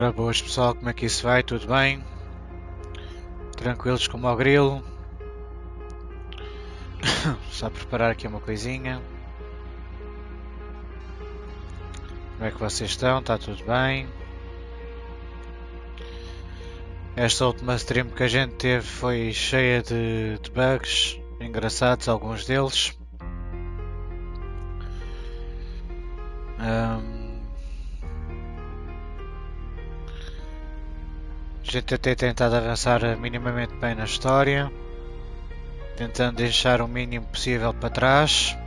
Ora boas pessoal, como é que isso vai? Tudo bem? Tranquilos como ao grilo? Só preparar aqui uma coisinha. Como é que vocês estão? Está tudo bem? Esta última stream que a gente teve foi cheia de bugs engraçados, alguns deles. A gente até tentado avançar minimamente bem na história, tentando deixar o mínimo possível para trás.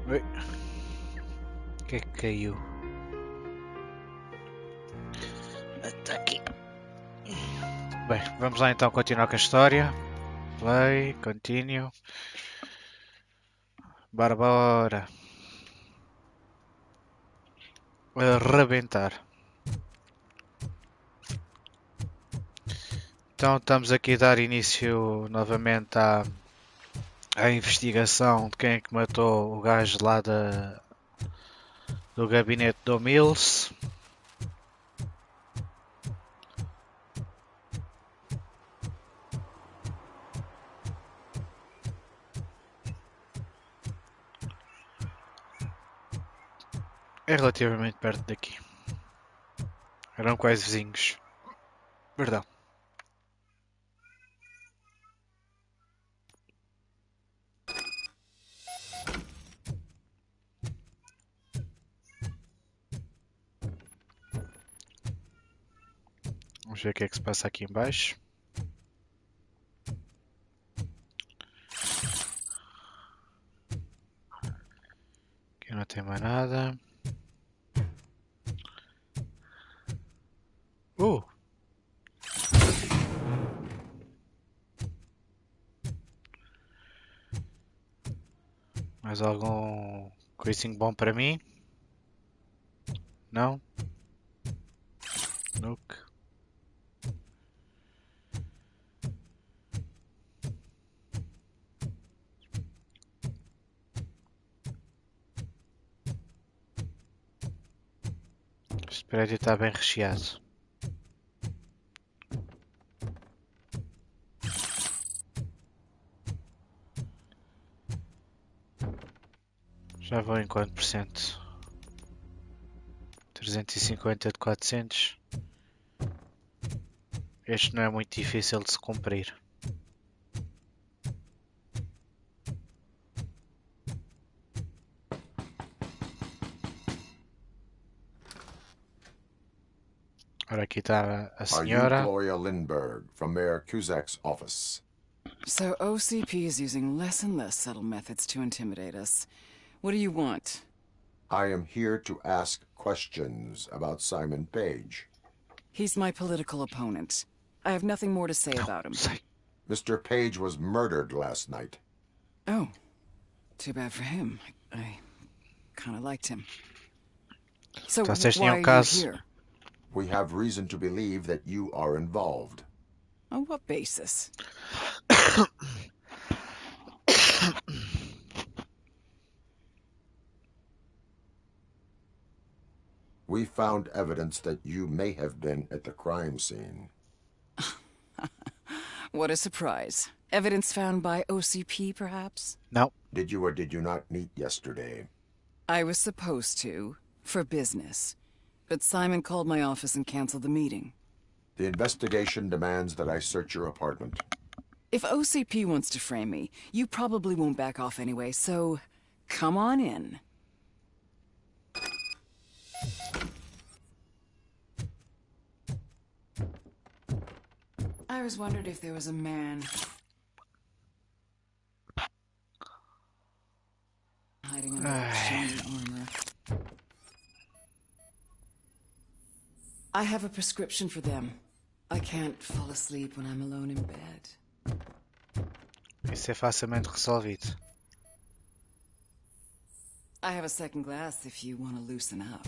Oi. O que é que caiu? Está aqui. Bem, vamos lá então continuar com a história. Play, continue. Bora. Arrebentar. Então estamos aqui a dar início novamente à investigação de quem é que matou o gajo lá do gabinete do Mills. É relativamente perto daqui. Eram quase vizinhos. Perdão. Vamos ver o que é que se passa aqui em baixo. Aqui não tem mais nada. Mais algum coisinho bom para mim? Não? Nuke. Este prédio está bem recheado. Já vou em quanto por cento? 350 de 400. Este não é muito difícil de se cumprir. Ora, aqui está a Are you senhora. Gloria Lindbergh from Mayor Cusack's office? So OCP is using less and less subtle methods to intimidate us. What do you want? I am here to ask questions about Simon Page. He's my political opponent. I have nothing more to say about him. Mr. Page was murdered last night. Oh, too bad for him. I kind of liked him. So Vocês why tinham are you caso? here? We have reason to believe that you are involved. On what basis? We found evidence that you may have been at the crime scene. What a surprise. Evidence found by OCP, perhaps? No. Did you or did you not meet yesterday? I was supposed to, for business. But Simon called my office and canceled the meeting. The investigation demands that I search your apartment. If OCP wants to frame me, you probably won't back off anyway, so come on in. I always wondered if there was a man hiding under that shiny armor. I have a prescription for them. I can't fall asleep when I'm alone in bed. Isso é facilmente resolvido. I have a second glass if you want to loosen up.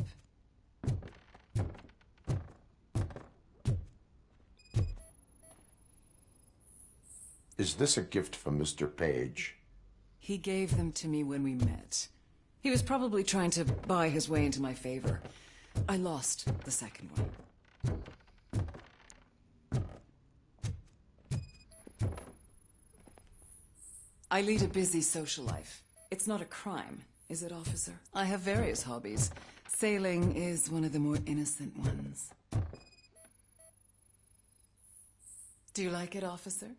Is this a gift from Mr. Page? He gave them to me when we met. He was probably trying to buy his way into my favor. I lost the second one. I lead a busy social life. It's not a crime, is it, officer? I have various hobbies. Sailing is one of the more innocent ones. Do you like it, officer?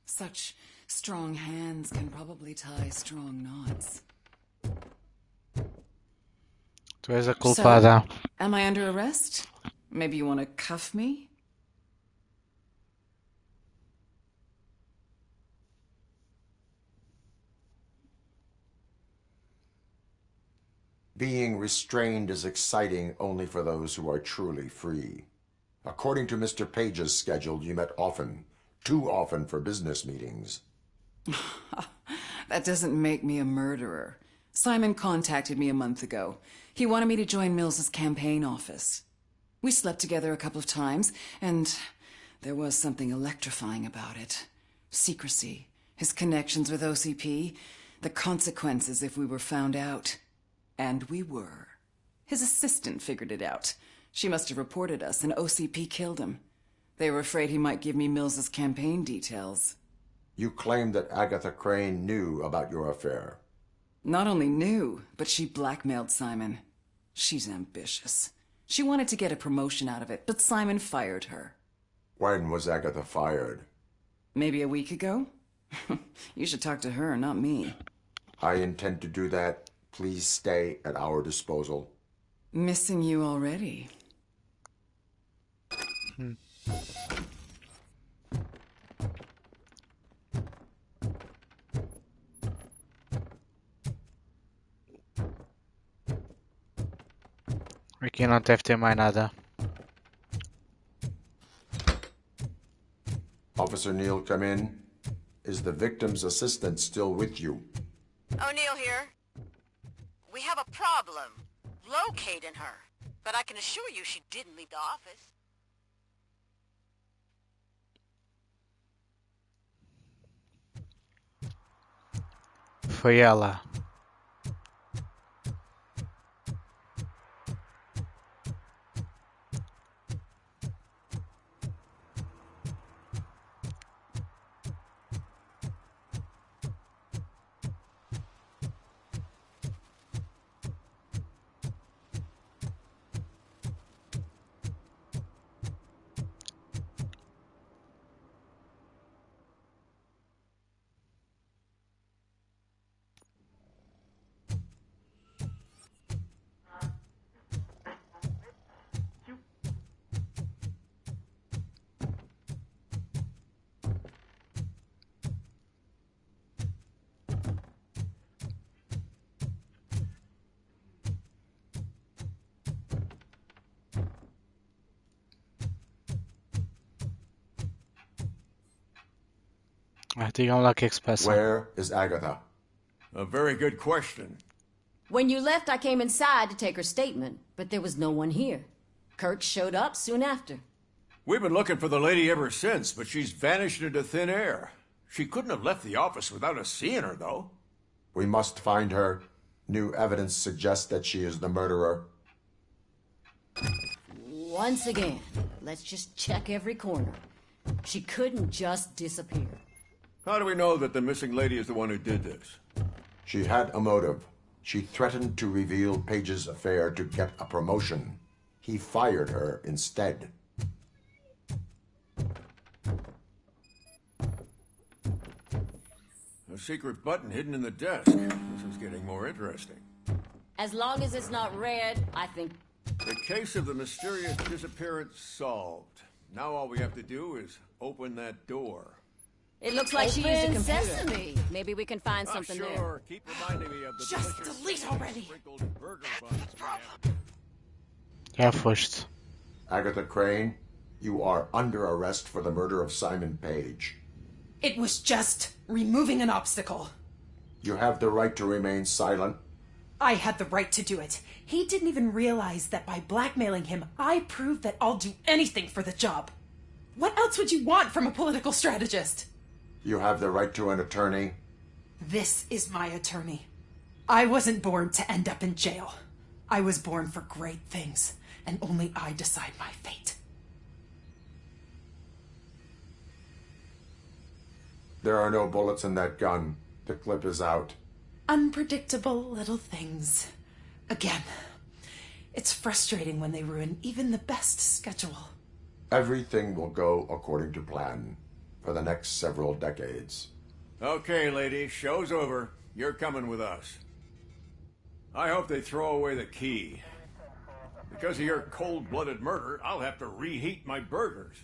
Such strong hands can probably tie strong knots. Tu és a culpada. So, am I under arrest? Maybe you want to cuff me? Being restrained is exciting only for those who are truly free. According to Mr. Page's schedule, you met often, too often for business meetings. That doesn't make me a murderer. Simon contacted me a month ago. He wanted me to join Mills's campaign office. We slept together a couple of times, and there was something electrifying about it. Secrecy, his connections with OCP, the consequences if we were found out. And we were. His assistant figured it out. She must have reported us, and OCP killed him. They were afraid he might give me Mills's campaign details. You claim that Agatha Crane knew about your affair. Not only knew, but she blackmailed Simon. She's ambitious. She wanted to get a promotion out of it, but Simon fired her. When was Agatha fired? Maybe a week ago? You should talk to her, not me. I intend to do that. Please stay at our disposal. Missing you already. Aqui não deve ter mais nada. Officer Neal, come in. Is the victim's assistant still with you? O'Neill here. We have a problem locating her, but I can assure you she didn't leave the office. Foi ela. Digam lá o que é que se passa. Where is Agatha? A very good question. When you left, I came inside to take her statement, but there was no one here. Kirk showed up soon after. We've been looking for the lady ever since, but she's vanished into thin air. She couldn't have left the office without us seeing her, though. We must find her. New evidence suggests that she is the murderer. Once again, let's just check every corner. She couldn't just disappear. How do we know that the missing lady is the one who did this? She had a motive. She threatened to reveal Page's affair to get a promotion. He fired her instead. A secret button hidden in the desk. This is getting more interesting. As long as it's not red, I think... The case of the mysterious disappearance solved. Now all we have to do is open that door. It looks like she used a Open computer. Sesame. Maybe we can find something sure. there. Keep reminding me of the Just delicious delete already. sprinkled burger buns we have. Já foste. Agatha Crane, you are under arrest for the murder of Simon Page. It was just removing an obstacle. You have the right to remain silent. I had the right to do it. He didn't even realize that by blackmailing him, I proved that I'll do anything for the job. What else would you want from a political strategist? You have the right to an attorney. This is my attorney. I wasn't born to end up in jail. I was born for great things, and only I decide my fate. There are no bullets in that gun. The clip is out. Unpredictable little things. Again, it's frustrating when they ruin even the best schedule. Everything will go according to plan for the next several decades. Okay, lady, show's over. You're coming with us. I hope they throw away the key. Because of your cold-blooded murder, I'll have to reheat my burgers.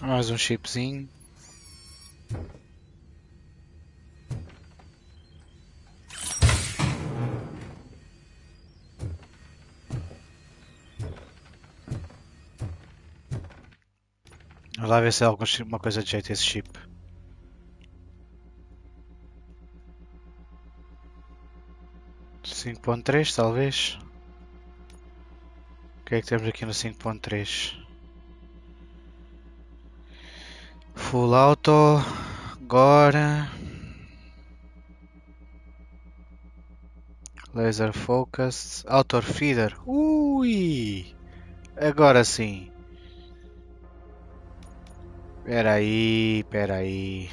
Mais um chipzinho. Vamos lá ver se há alguma coisa de jeito esse chip. Cinco ponto três talvez. O que é que temos aqui no 5.3? Full auto. Agora. Laser focus. Auto feeder. Ui! Agora sim. Espera aí.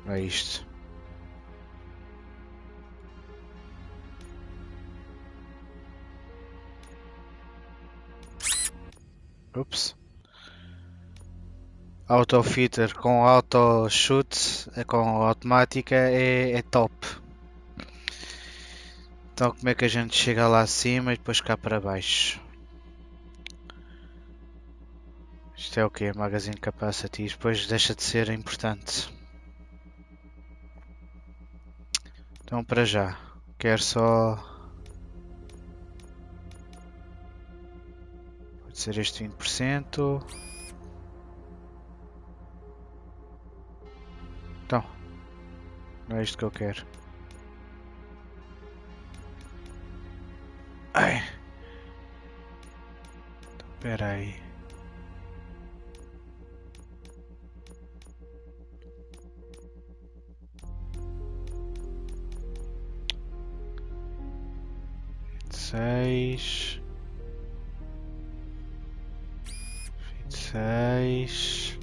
É isto. Ups. Auto feeder com auto shoot, com automática é top. Então como é que a gente chega lá acima e depois cá para baixo? Isto é o que? Magazine capacity. Depois deixa de ser importante. Então para já. Quero só... Pode ser este 20%. Então. Não é isto que eu quero. Ai. Espera aí. Seis. 26.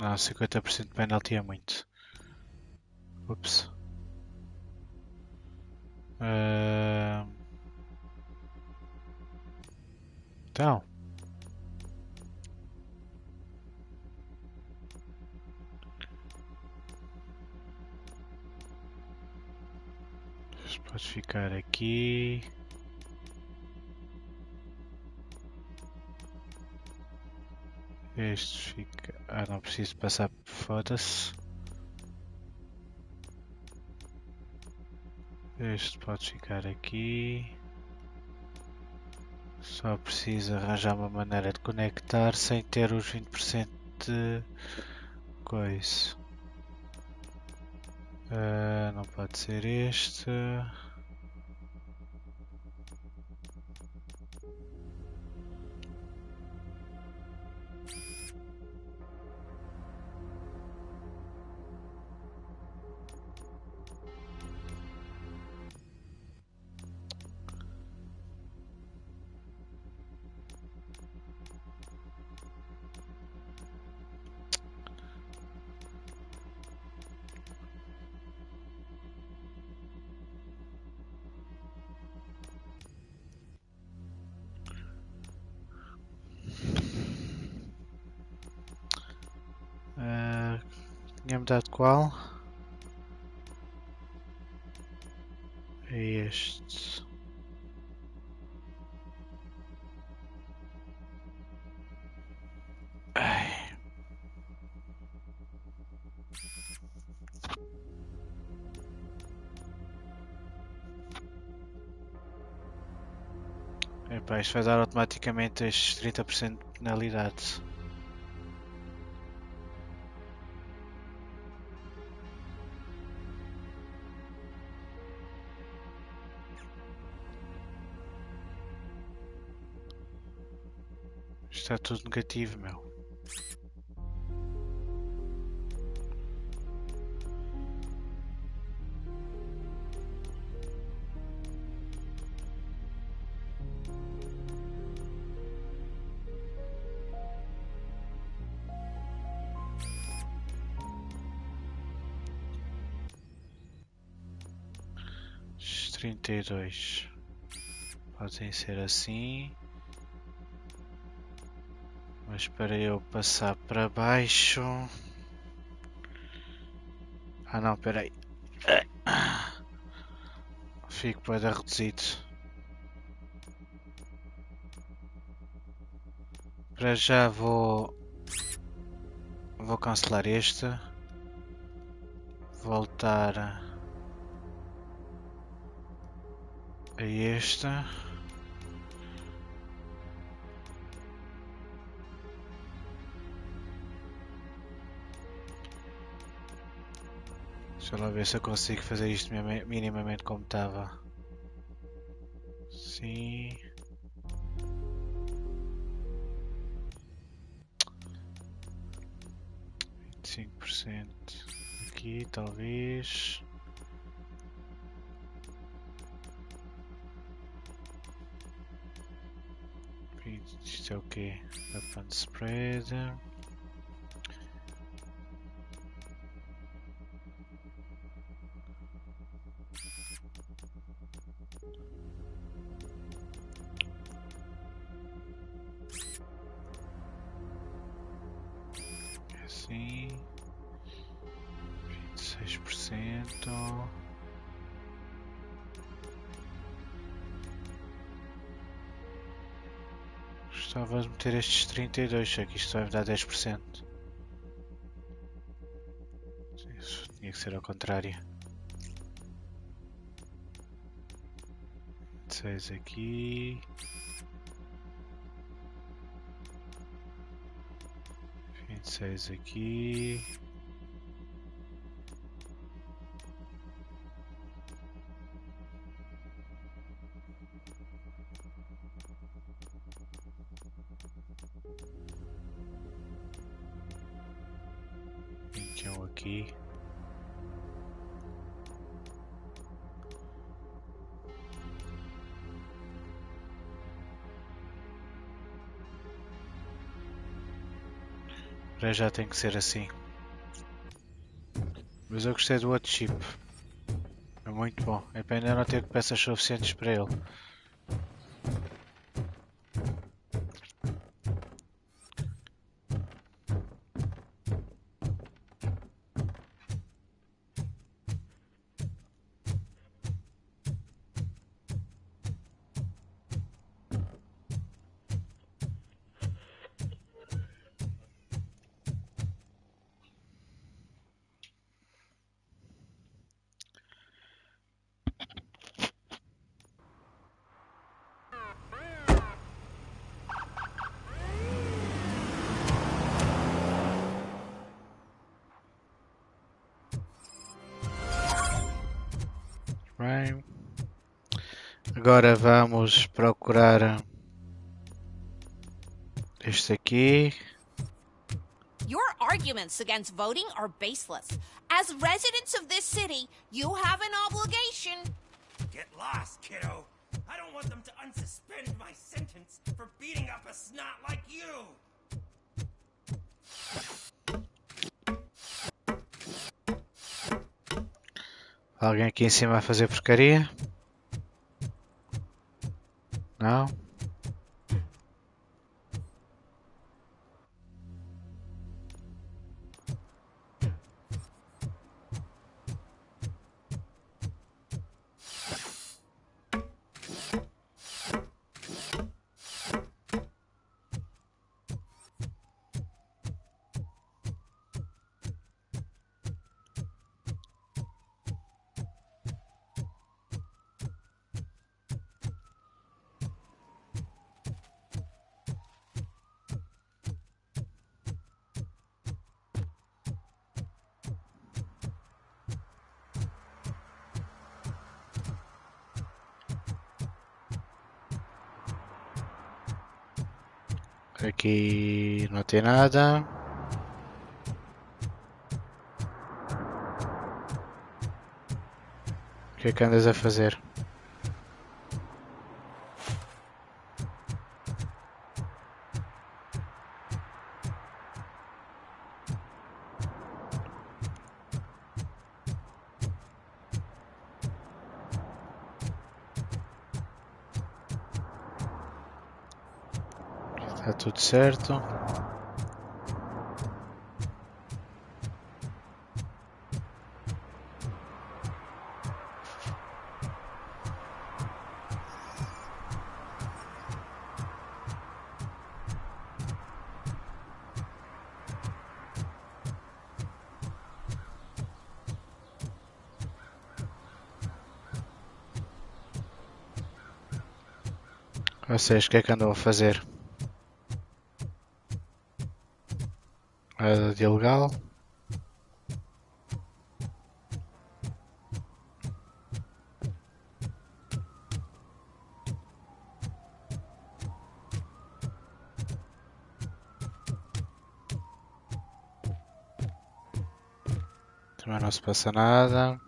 Não, 50% de penalty é muito. Ups. Então. Isto pode ficar aqui. Este fica... Ah, não preciso passar por foda-se. Este pode ficar aqui. Só preciso arranjar uma maneira de conectar sem ter os 20% de coisa. Não pode ser este. Tinha-me dado qual? É este. Ai. Epá, isto vai dar automaticamente estes 30% de penalidade. Isto está tudo negativo, meu. Estes 32 podem ser assim. Mas para eu passar para baixo... Ah não, peraí. Fico para dar reduzido. Para já vou cancelar este. Voltar a este. Deixa lá ver se eu consigo fazer isto minimamente como estava. Sim. %. Aqui talvez. Isto é o que? Up and spread. Assim. 26%. Gostava de meter estes 32, só que isto vai me dar 10%. Isso tinha que ser ao contrário. 26 aqui. 26 aqui. Aqui. Para já tem que ser assim. Mas eu gostei do outro chip. É muito bom. É pena não ter peças suficientes para ele. Bem. Agora vamos procurar este aqui. Your arguments against voting are baseless. As residents of this city, you have an obligation. Get lost, kiddo. I don't want them to unsuspend my sentence for beating up a snot like you. Alguém aqui em cima a fazer porcaria? Não? Aqui não tem nada. O que é que andas a fazer? Está tudo certo. Vocês, o que é que andam a fazer? Nada de ilegal? Também não se passa nada.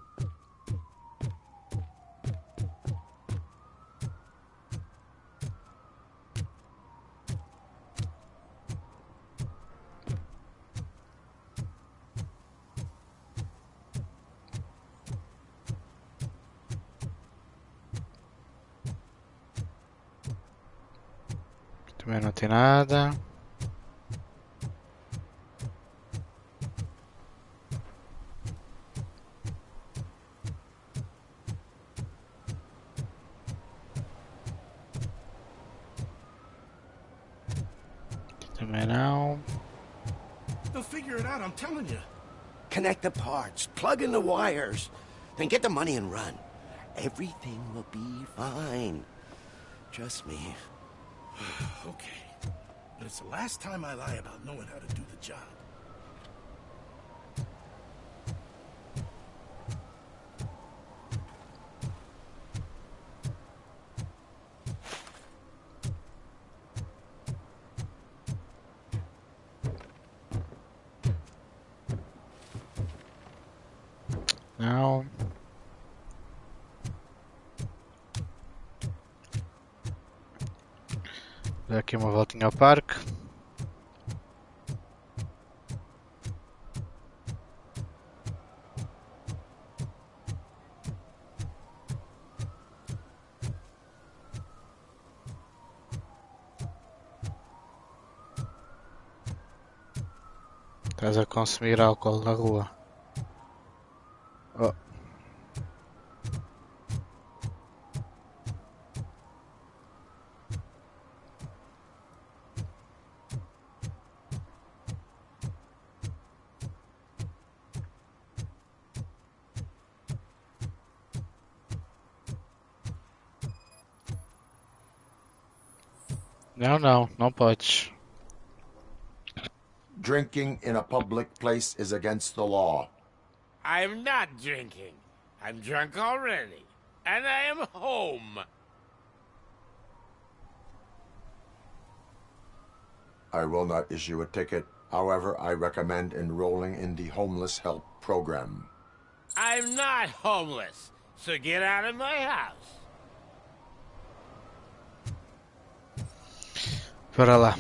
Também não tem nada. Também não. They'll figure it out, I'm telling you. Connect the parts, plug in the wires, then get the money and run. Everything will be fine. Trust me. Okay. But it's the last time I lie about knowing how to do the job. Não. Dá aqui uma voltinha ao parque. Estás a consumir álcool na rua. Oh. Não, não, não podes. Drinking in a public place is against the law. I'm not drinking. I'm drunk already. And I am home. I will not issue a ticket. However, I recommend enrolling in the homeless help program. I'm not homeless. So get out of my house. Para lá.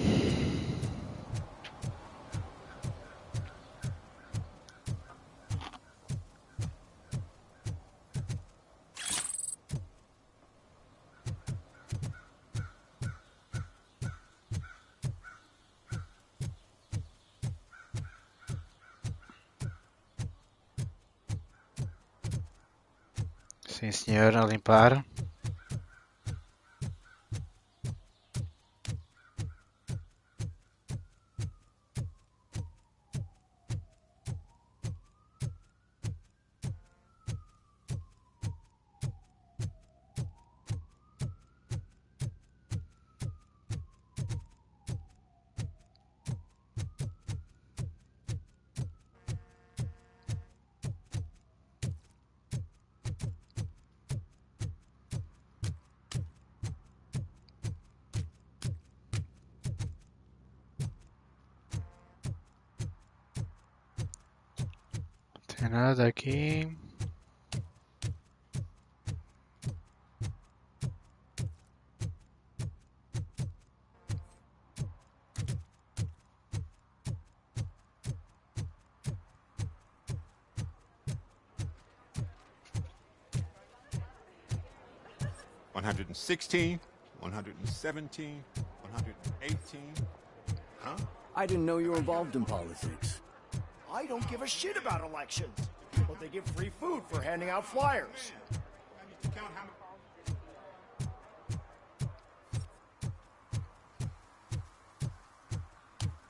Sim, senhor, a limpar. Não é nada aqui. $116, $117, $118. Huh? I didn't know you were involved in politics. I don't give a shit about elections, but they give free food for handing out flyers.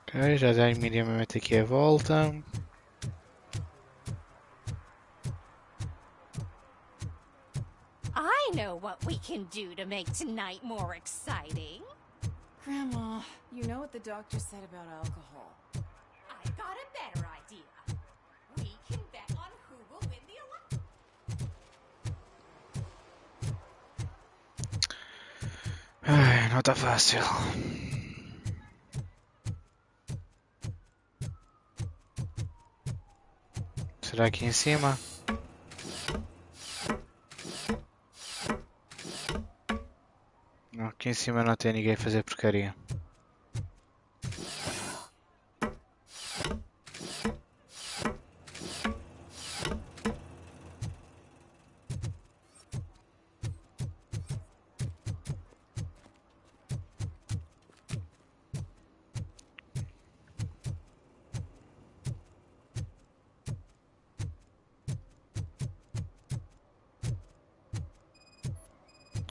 Ok, já dei minimamente aqui a volta. I know what we can do to make tonight more exciting. Grandma, you know what the doctor said about alcohol. I got a better idea. We can bet on who will win the election. Ai, não está fácil. Será aqui em cima? Não, aqui em cima não tem ninguém a fazer porcaria.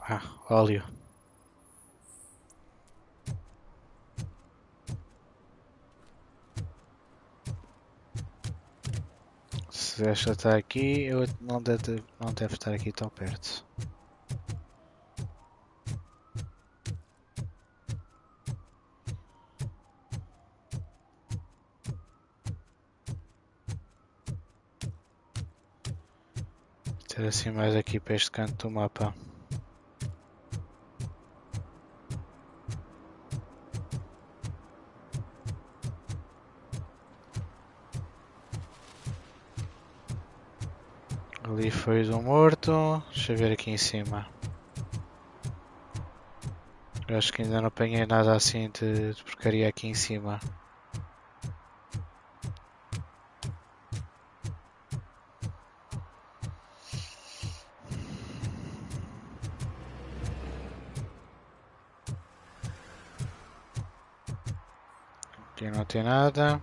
Ah, óleo. Se esta está aqui, eu não deve estar aqui tão perto. Ter assim mais aqui para este canto do mapa. Ali foi do morto. Deixa eu ver aqui em cima. Eu acho que ainda não apanhei nada assim de porcaria aqui em cima. Aqui não tem nada.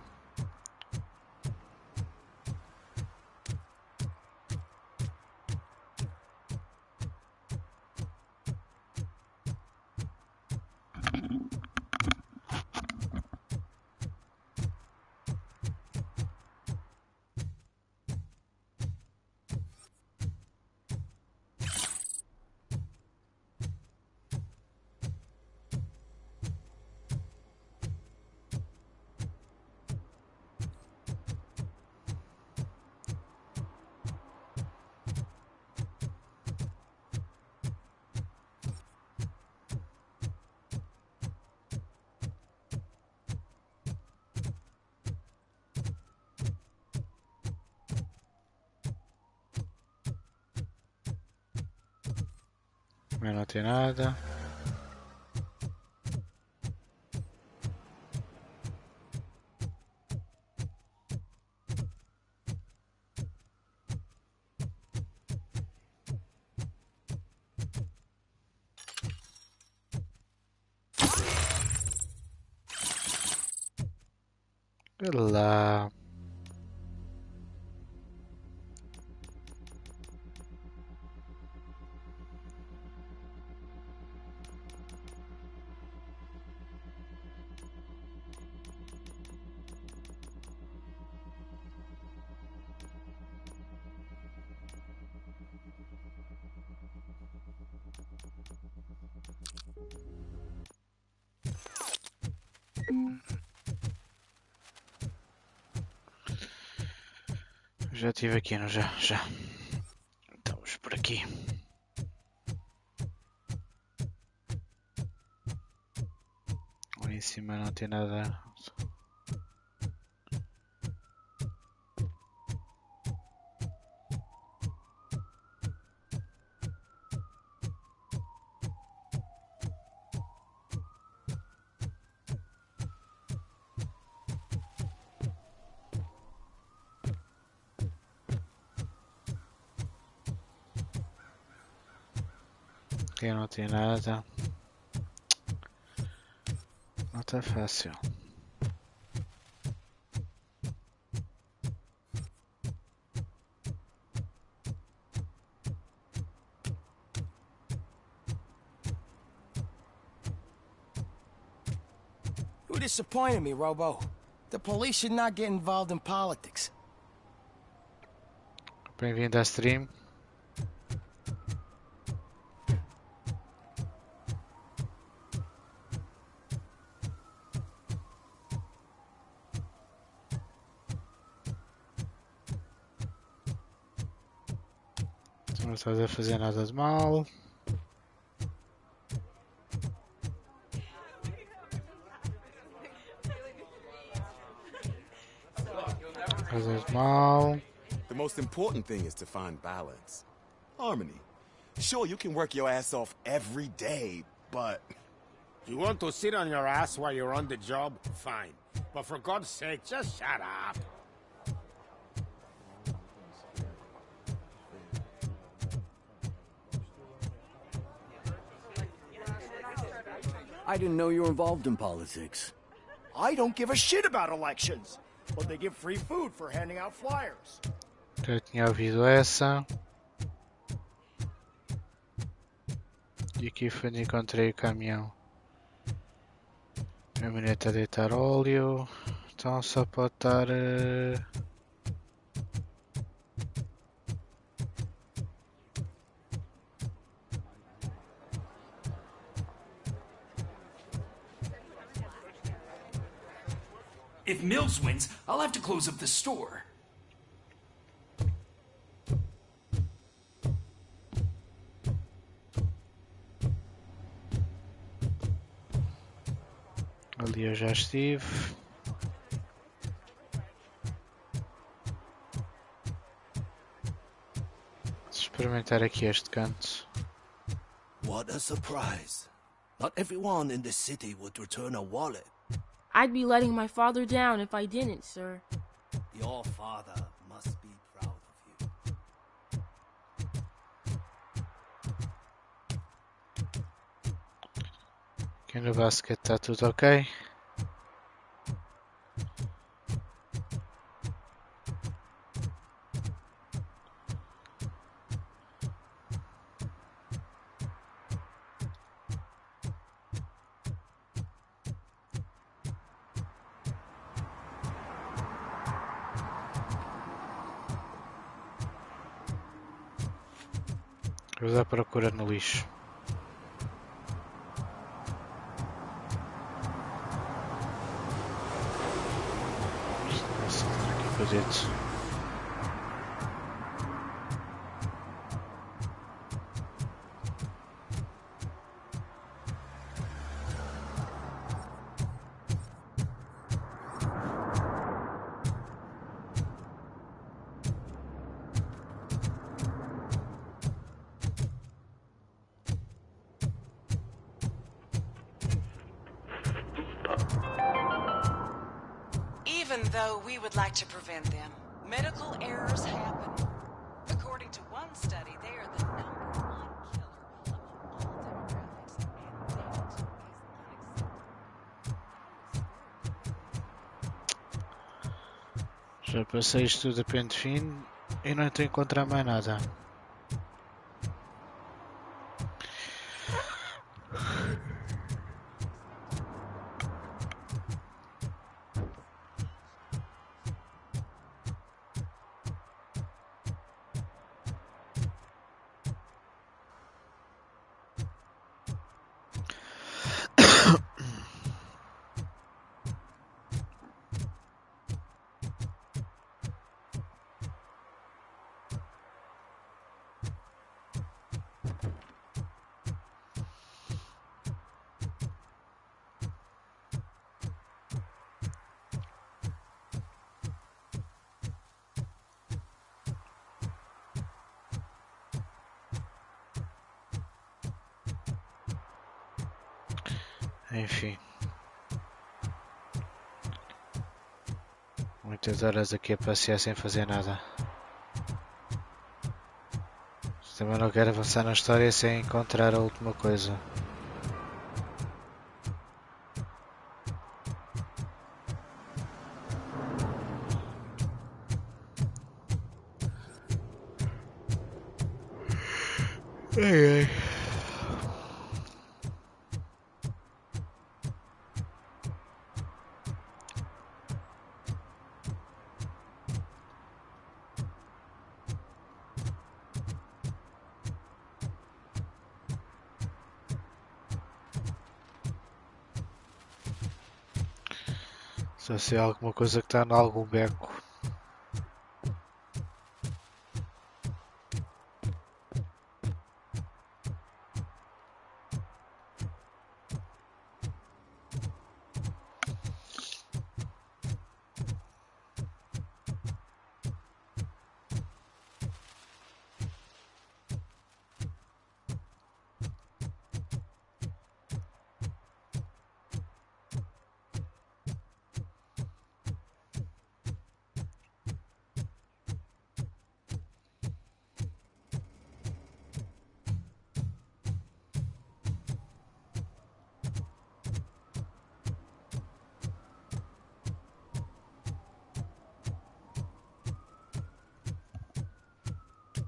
Mas não tem nada. Olha lá. Já estive aqui, não já? Já. Estamos por aqui. Lá em cima não tem nada. Aqui não tem nada. Não tá fácil. You disappointed me, Robo. The police should not get involved in politics. Bem-vindo à stream. Tu não estás a fazer nada de mal. Coisas de mal. The most important thing is to find balance. Harmony. Sure, you can work your ass off every day, but... You want to sit on your ass while you're on the job? Fine. But for God's sake, just shut up. I didn't know you were involved in politics. I don't give a shit about elections. But they give free food for handing out flyers. Já tinha ouvido essa. E aqui foi onde encontrei o caminhão. A caminhonete a deitar óleo. Então só pode estar... If Mills wins, I'll have to close up the store. Ali eu já estive. Vou experimentar aqui este canto. What a surprise. Not everyone in the city would return a wallet. I'd be letting my father down if I didn't, sir. Your father must be proud of you. Aqui no basquete está tudo ok. Vou dar procura no lixo. Nossa, aqui para dentro. Even though we would like to prevent them, medical errors happen. According to one study, they are the #1 killer among all demographics, and that is unacceptable. Já passei isto tudo a pente fino e não estou a encontrar mais nada. Enfim. Muitas horas aqui a passear sem fazer nada. Também não quero avançar na história sem encontrar a última coisa. Ai, ai. Só se é alguma coisa que está em algum beco.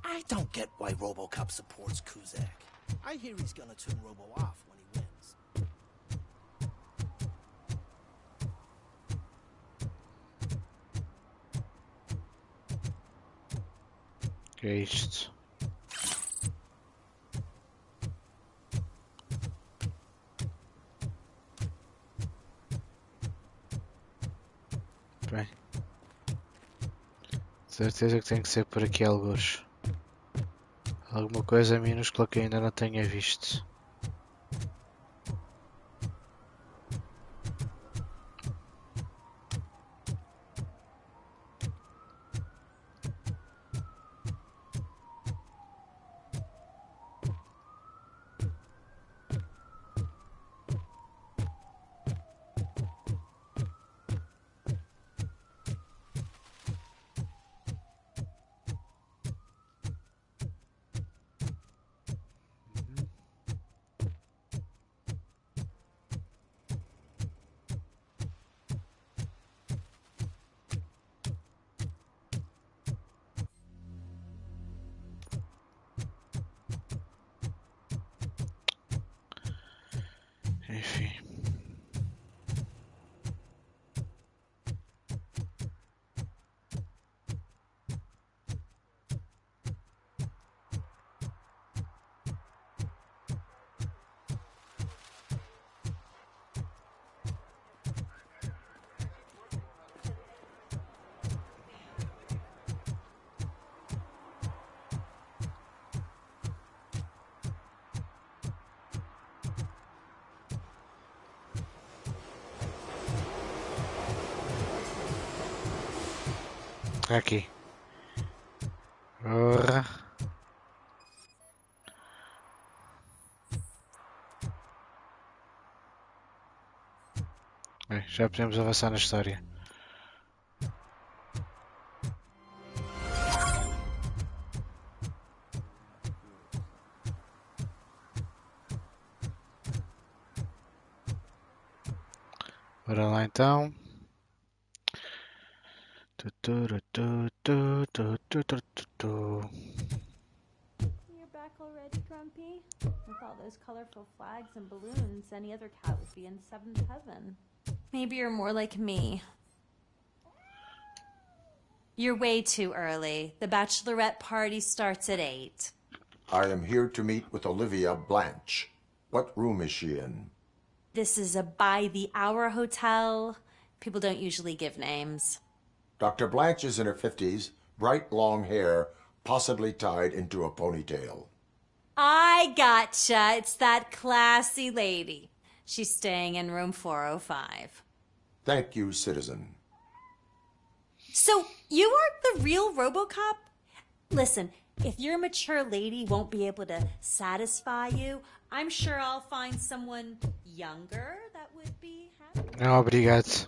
I don't get why Robocop supports Kuzak. I hear he's gonna turn Robo off when he wins. Que é isto? Bem, certeza que tem que ser por aqui alguns. Alguma coisa minúscula que ainda não tenha visto. Enfim. Aqui. Ora. Bem, já podemos avançar na história. Bora lá então. You're back already, Grumpy? With all those colorful flags and balloons, any other cat would be in seventh heaven. Maybe you're more like me. You're way too early. The bachelorette party starts at 8. I am here to meet with Olivia Blanche. What room is she in? This is a by-the-hour hotel. People don't usually give names. Dr. Blanche is in her 50s, bright long hair, possibly tied into a ponytail. I gotcha. It's that classy lady. She's staying in room 405. Thank you, citizen. So, you aren't the real Robocop? Listen, if your mature lady won't be able to satisfy you, I'm sure I'll find someone younger that would be happy. Não, obrigado.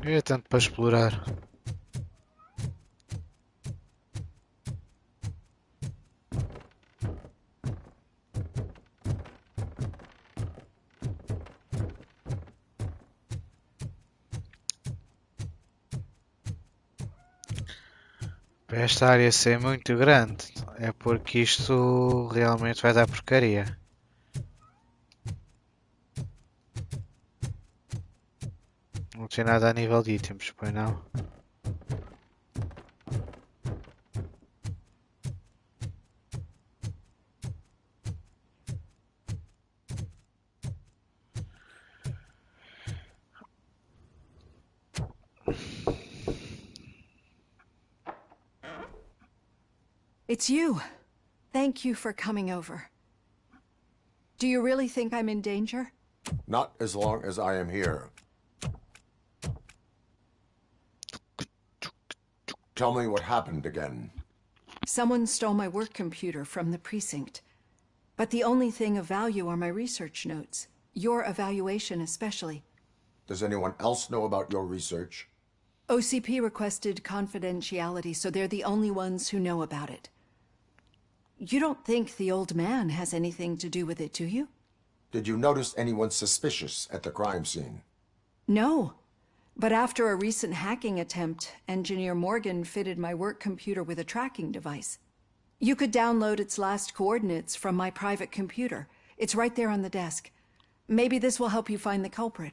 É tanto para explorar. Para esta área ser muito grande, é porque isto realmente vai dar porcaria. Não tem nada a nível de itens, pois não? It's you. Thank you for coming over. Do you really think I'm in danger? Not as long as I am here. Tell me what happened again. Someone stole my work computer from the precinct. But the only thing of value are my research notes. Your evaluation especially. Does anyone else know about your research? OCP requested confidentiality, so they're the only ones who know about it. You don't think the old man has anything to do with it, do you? Did you notice anyone suspicious at the crime scene? No. But after a recent hacking attempt, Engineer Morgan fitted my work computer with a tracking device. You could download its last coordinates from my private computer. It's right there on the desk. Maybe this will help you find the culprit.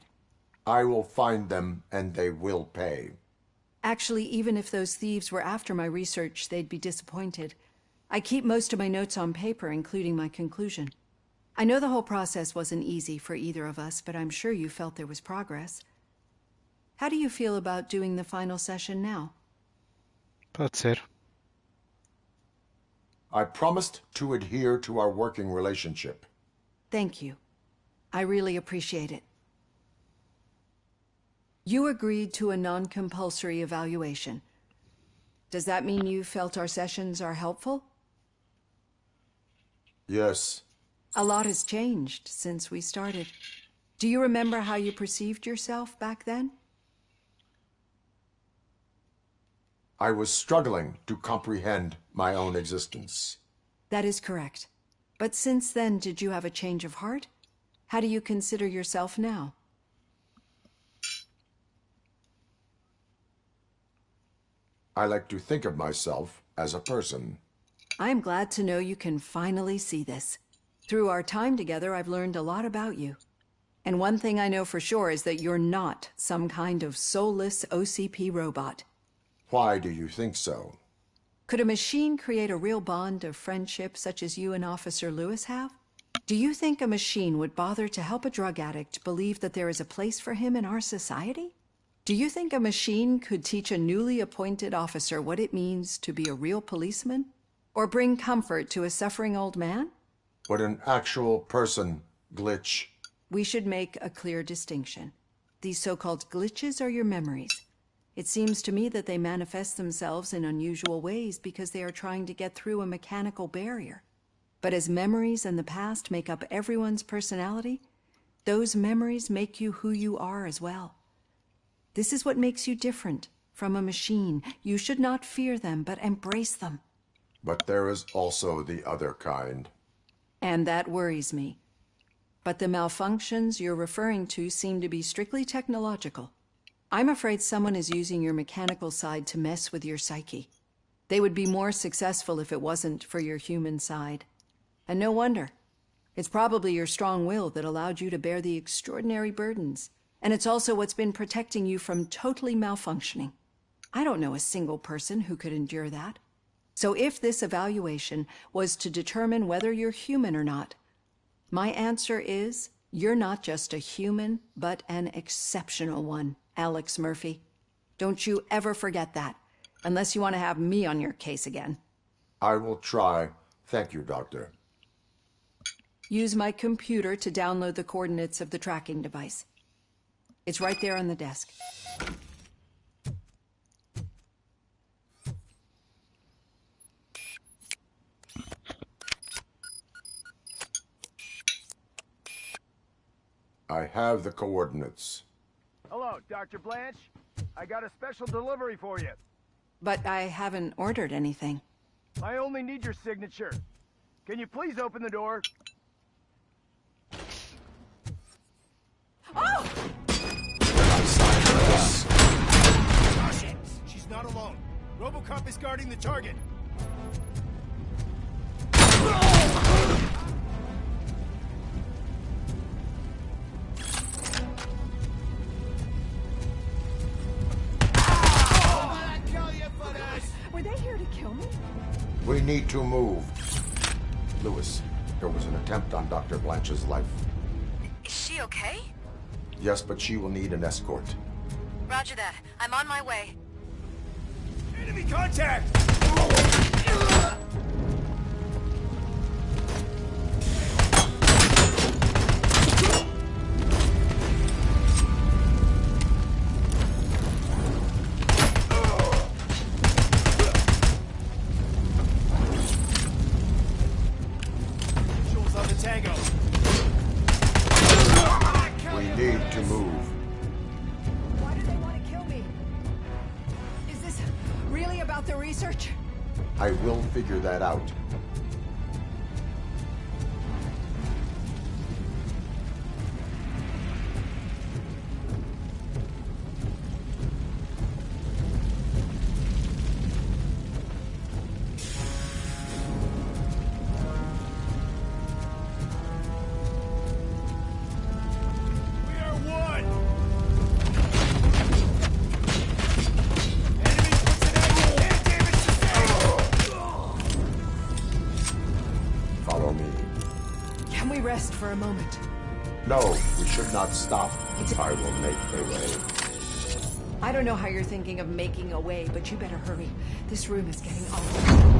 I will find them, and they will pay. Actually, even if those thieves were after my research, they'd be disappointed. I keep most of my notes on paper, including my conclusion. I know the whole process wasn't easy for either of us, but I'm sure you felt there was progress. How do you feel about doing the final session now? Pode ser. I promised to adhere to our working relationship. Thank you. I really appreciate it. You agreed to a non-compulsory evaluation. Does that mean you felt our sessions are helpful? Yes. A lot has changed since we started. Do you remember how you perceived yourself back then? I was struggling to comprehend my own existence. That is correct. But since then, did you have a change of heart? How do you consider yourself now? I like to think of myself as a person. I'm glad to know you can finally see this. Through our time together, I've learned a lot about you. And one thing I know for sure is that you're not some kind of soulless OCP robot. Why do you think so? Could a machine create a real bond of friendship such as you and Officer Lewis have? Do you think a machine would bother to help a drug addict believe that there is a place for him in our society? Do you think a machine could teach a newly appointed officer what it means to be a real policeman? Or bring comfort to a suffering old man? Would an actual person glitch? We should make a clear distinction. These so-called glitches are your memories. It seems to me that they manifest themselves in unusual ways because they are trying to get through a mechanical barrier. But as memories and the past make up everyone's personality, those memories make you who you are as well. This is what makes you different from a machine. You should not fear them, but embrace them. But there is also the other kind. And that worries me. But the malfunctions you're referring to seem to be strictly technological. I'm afraid someone is using your mechanical side to mess with your psyche. They would be more successful if it wasn't for your human side. And no wonder. It's probably your strong will that allowed you to bear the extraordinary burdens. And it's also what's been protecting you from totally malfunctioning. I don't know a single person who could endure that. So if this evaluation was to determine whether you're human or not, my answer is you're not just a human, but an exceptional one, Alex Murphy. Don't you ever forget that, unless you want to have me on your case again. I will try. Thank you, Doctor. Use my computer to download the coordinates of the tracking device. It's right there on the desk. I have the coordinates. Hello, Dr. Blanche. I got a special delivery for you. But I haven't ordered anything. I only need your signature. Can you please open the door? Oh! Gosh, she's not alone. Robocop is guarding the target. Were they here to kill me? We need to move. Lewis, there was an attempt on Dr. Blanche's life. Is she okay? Yes, but she will need an escort. Roger that. I'm on my way. Enemy contact! Visuals on the tango. We need to move. Why do they want to kill me? Is this really about the research? I will figure that out. We are one! Follow me. Can we rest for a moment? No, we should not stop. I will make a way. I don't know how you're thinking of making a way, but you better hurry. This room is getting awful.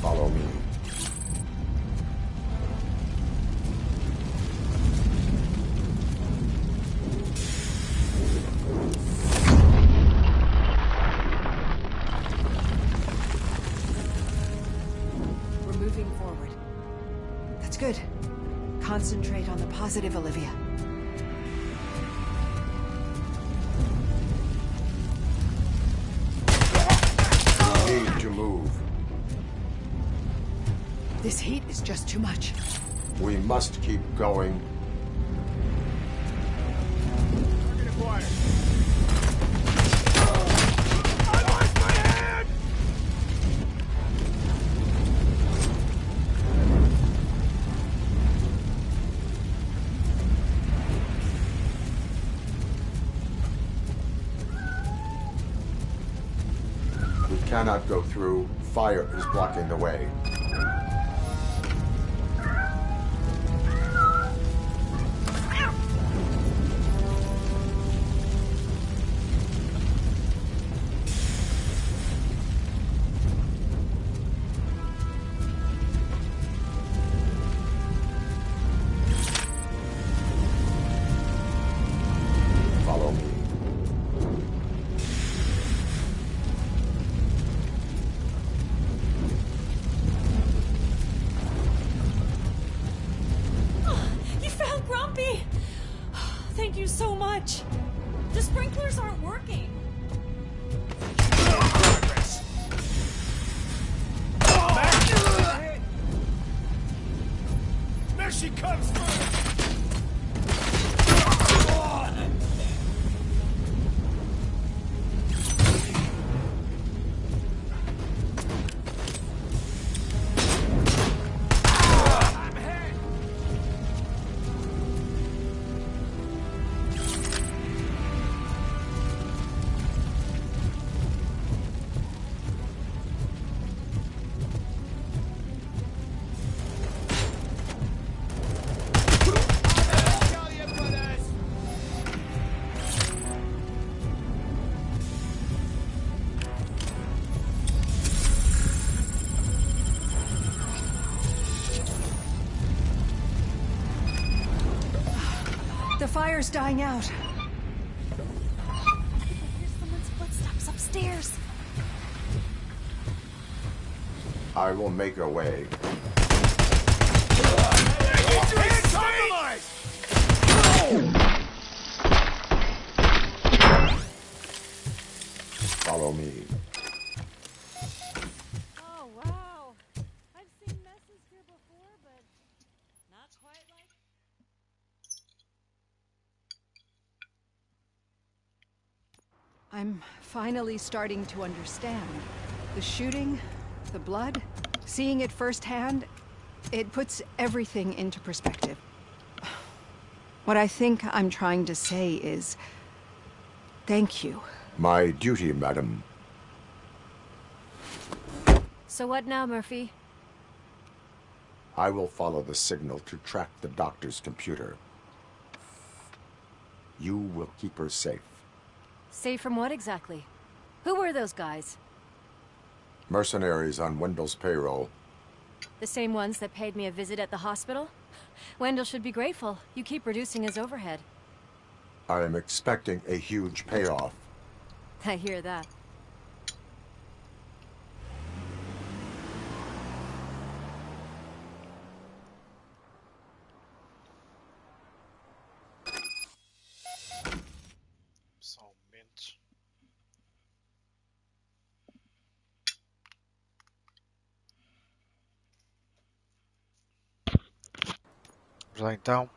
Follow me. We're moving forward. That's good. Concentrate on the positive, Olivia. We need to move. This heat is just too much. We must keep going. Target acquired. I lost my hand! We cannot go through. Fire is blocking the way. Follow me. You found Grumpy! Thank you so much. The sprinklers aren't working. There she comes through! The fire's dying out. upstairs. I will make a way. Follow me. Oh, wow. I've seen messes here before, but not quite like... I'm finally starting to understand. The shooting, the blood, seeing it firsthand, it puts everything into perspective. What I think I'm trying to say is, thank you. My duty, madam. So what now, Murphy? I will follow the signal to track the doctor's computer. You will keep her safe. Safe from what exactly? Who were those guys? Mercenaries on Wendell's payroll. The same ones that paid me a visit at the hospital? Wendell should be grateful. You keep reducing his overhead. I am expecting a huge payoff. I hear that. Só um momento. Vamos lá então.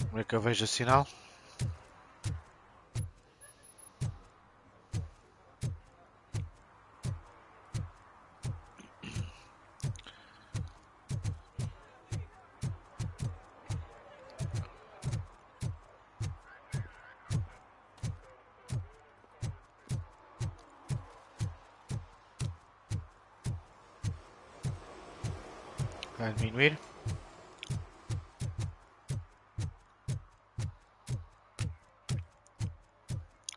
Como é que eu vejo o sinal? Vai diminuir.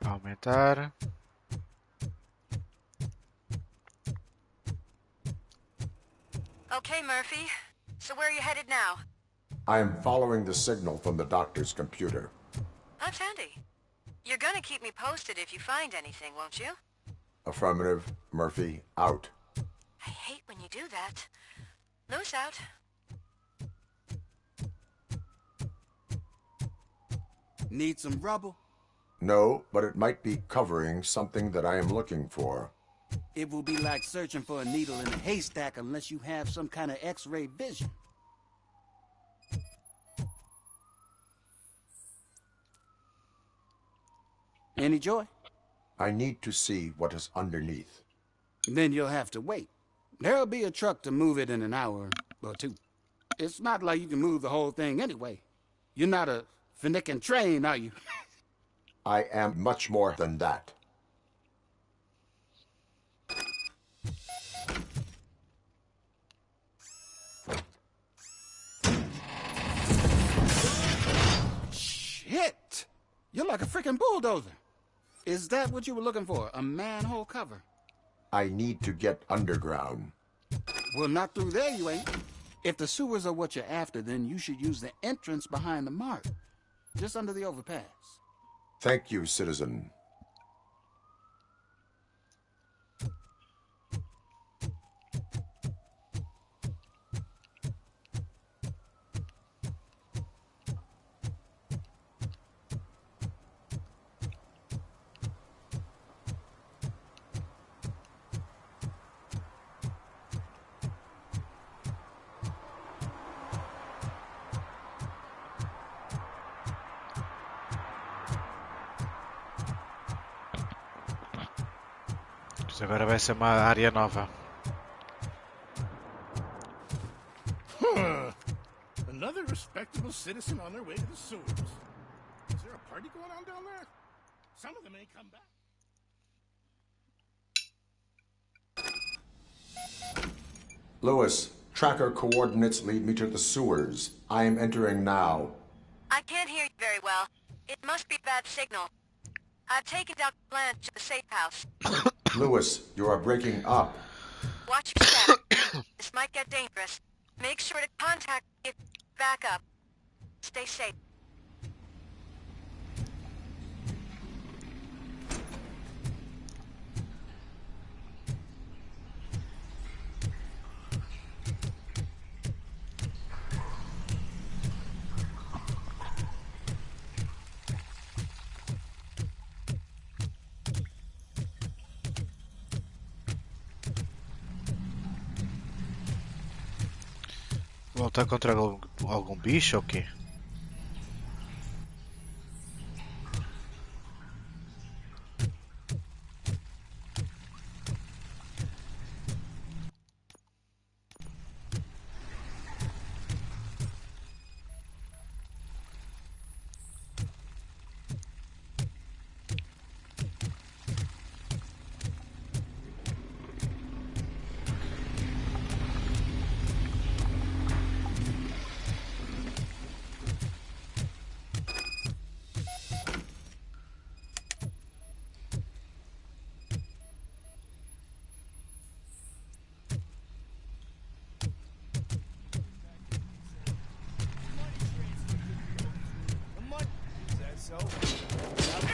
Aumentar. Okay, Murphy. So where are you headed now? I am following the signal from the doctor's computer. That's handy. You're gonna keep me posted if you find anything, won't you? Affirmative. Murphy, out. I hate when you do that. Loose out. Need some rubble? No, but it might be covering something that I am looking for. It will be like searching for a needle in a haystack unless you have some kind of X-ray vision. Any joy? I need to see what is underneath. Then you'll have to wait. There'll be a truck to move it in an hour or two. It's not like you can move the whole thing anyway. You're not a finicking train, are you? I am much more than that. Shit! You're like a freaking bulldozer. Is that what you were looking for? A manhole cover? I need to get underground. Well, not through there, you ain't. If the sewers are what you're after, then you should use the entrance behind the mart. Just under the overpass. Thank you, citizen. Isto agora vai ser uma área nova. Another respectable citizen on their way to the sewers. Is there a party going on down there? Some of them may come back. Lewis, tracker coordinates lead me to the sewers. I am entering now. I can't hear you very well. It must be bad signal. I've taken Dr. Blanche to the safe house. Lewis, you are breaking up. Watch your step. This might get dangerous. Make sure to contact me if you back up. Stay safe. Lutar contra algum bicho ou quê?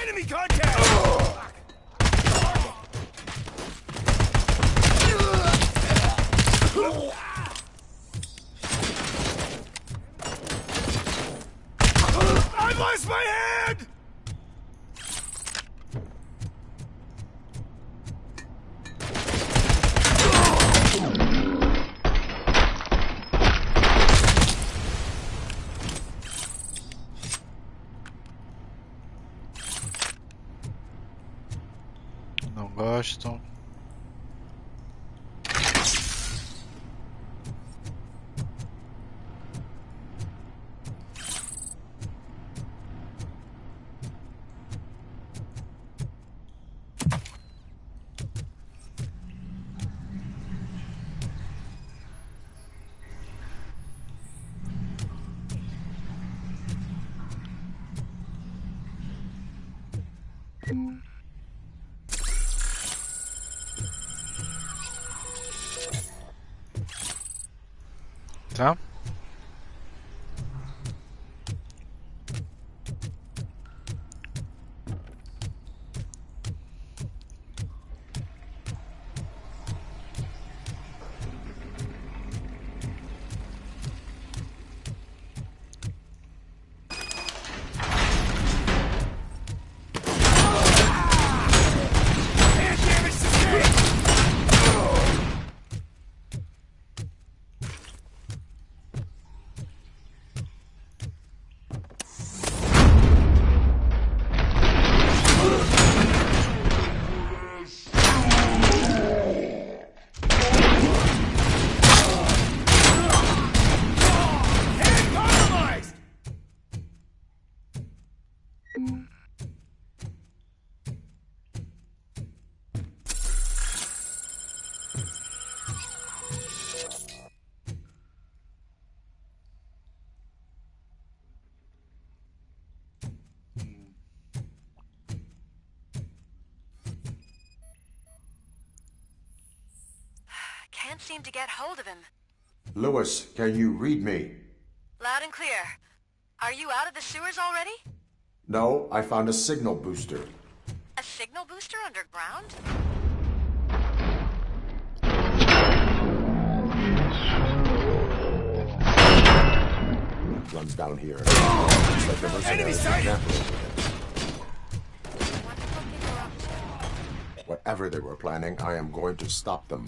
Enemy contact! I lost my hand! Não gosto. Tá? Can't seem to get hold of him. Lewis, can you read me? Loud and clear. Are you out of the sewers already? No, I found a signal booster. A signal booster underground? Runs down here. Looks like the mercenaries are careful over it. Whatever they were planning, I am going to stop them.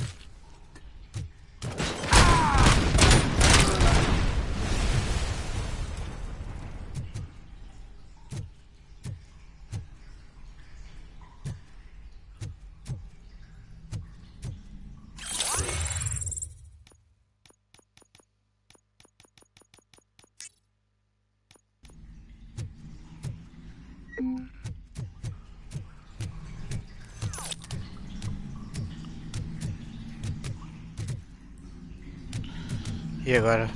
E agora?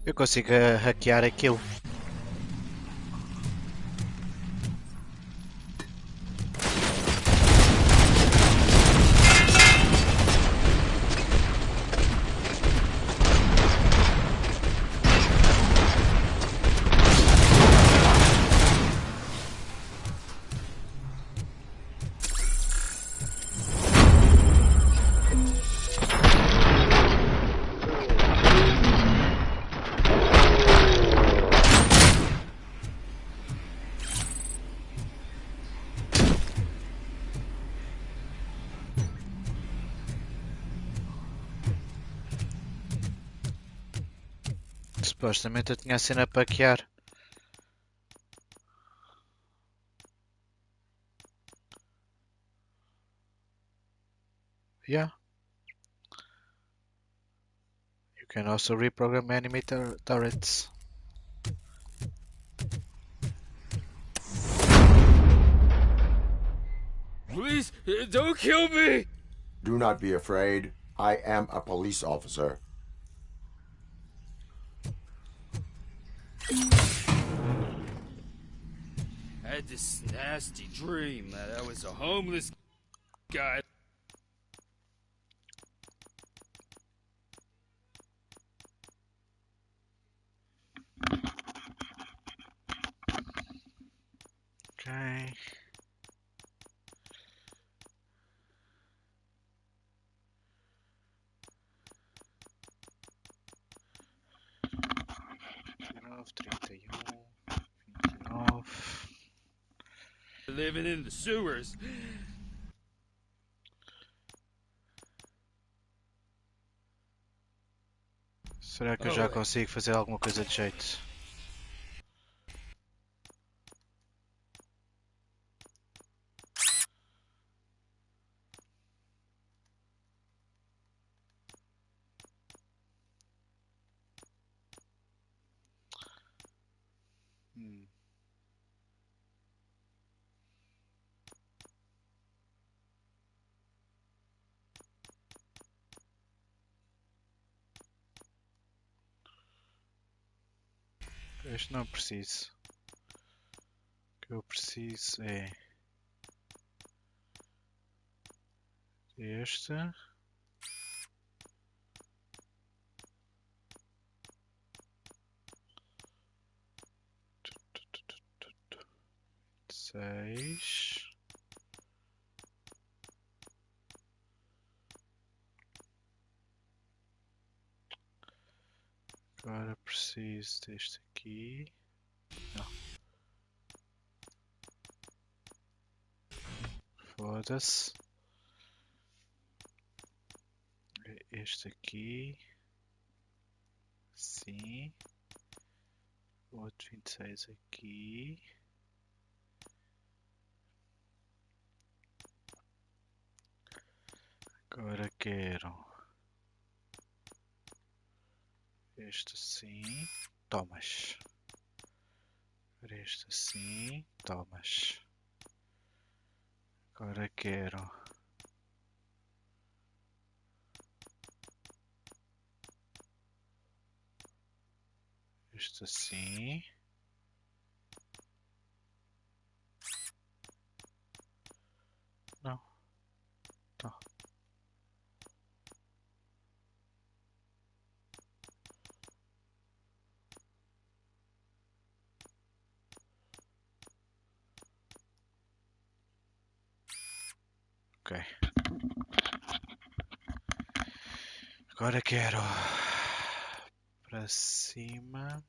Eu consigo hackear aquilo. Supostamente eu tinha a cena para hackear. Yeah. You can also reprogram enemy turrets. Please, don't kill me! Do not be afraid. I am a police officer. I had this nasty dream that I was a homeless guy. Okay. Living in the sewers. Será que eu já consigo fazer alguma coisa de jeito? Este não preciso. O que eu preciso é este. Seis. Agora preciso deste aqui. Não. Foda-se. Este aqui. Sim. Outro 26 aqui. Agora quero este assim. Tomas. Este assim. Tomas. Agora quero este assim. Não. Tá. Ok. Agora quero para cima.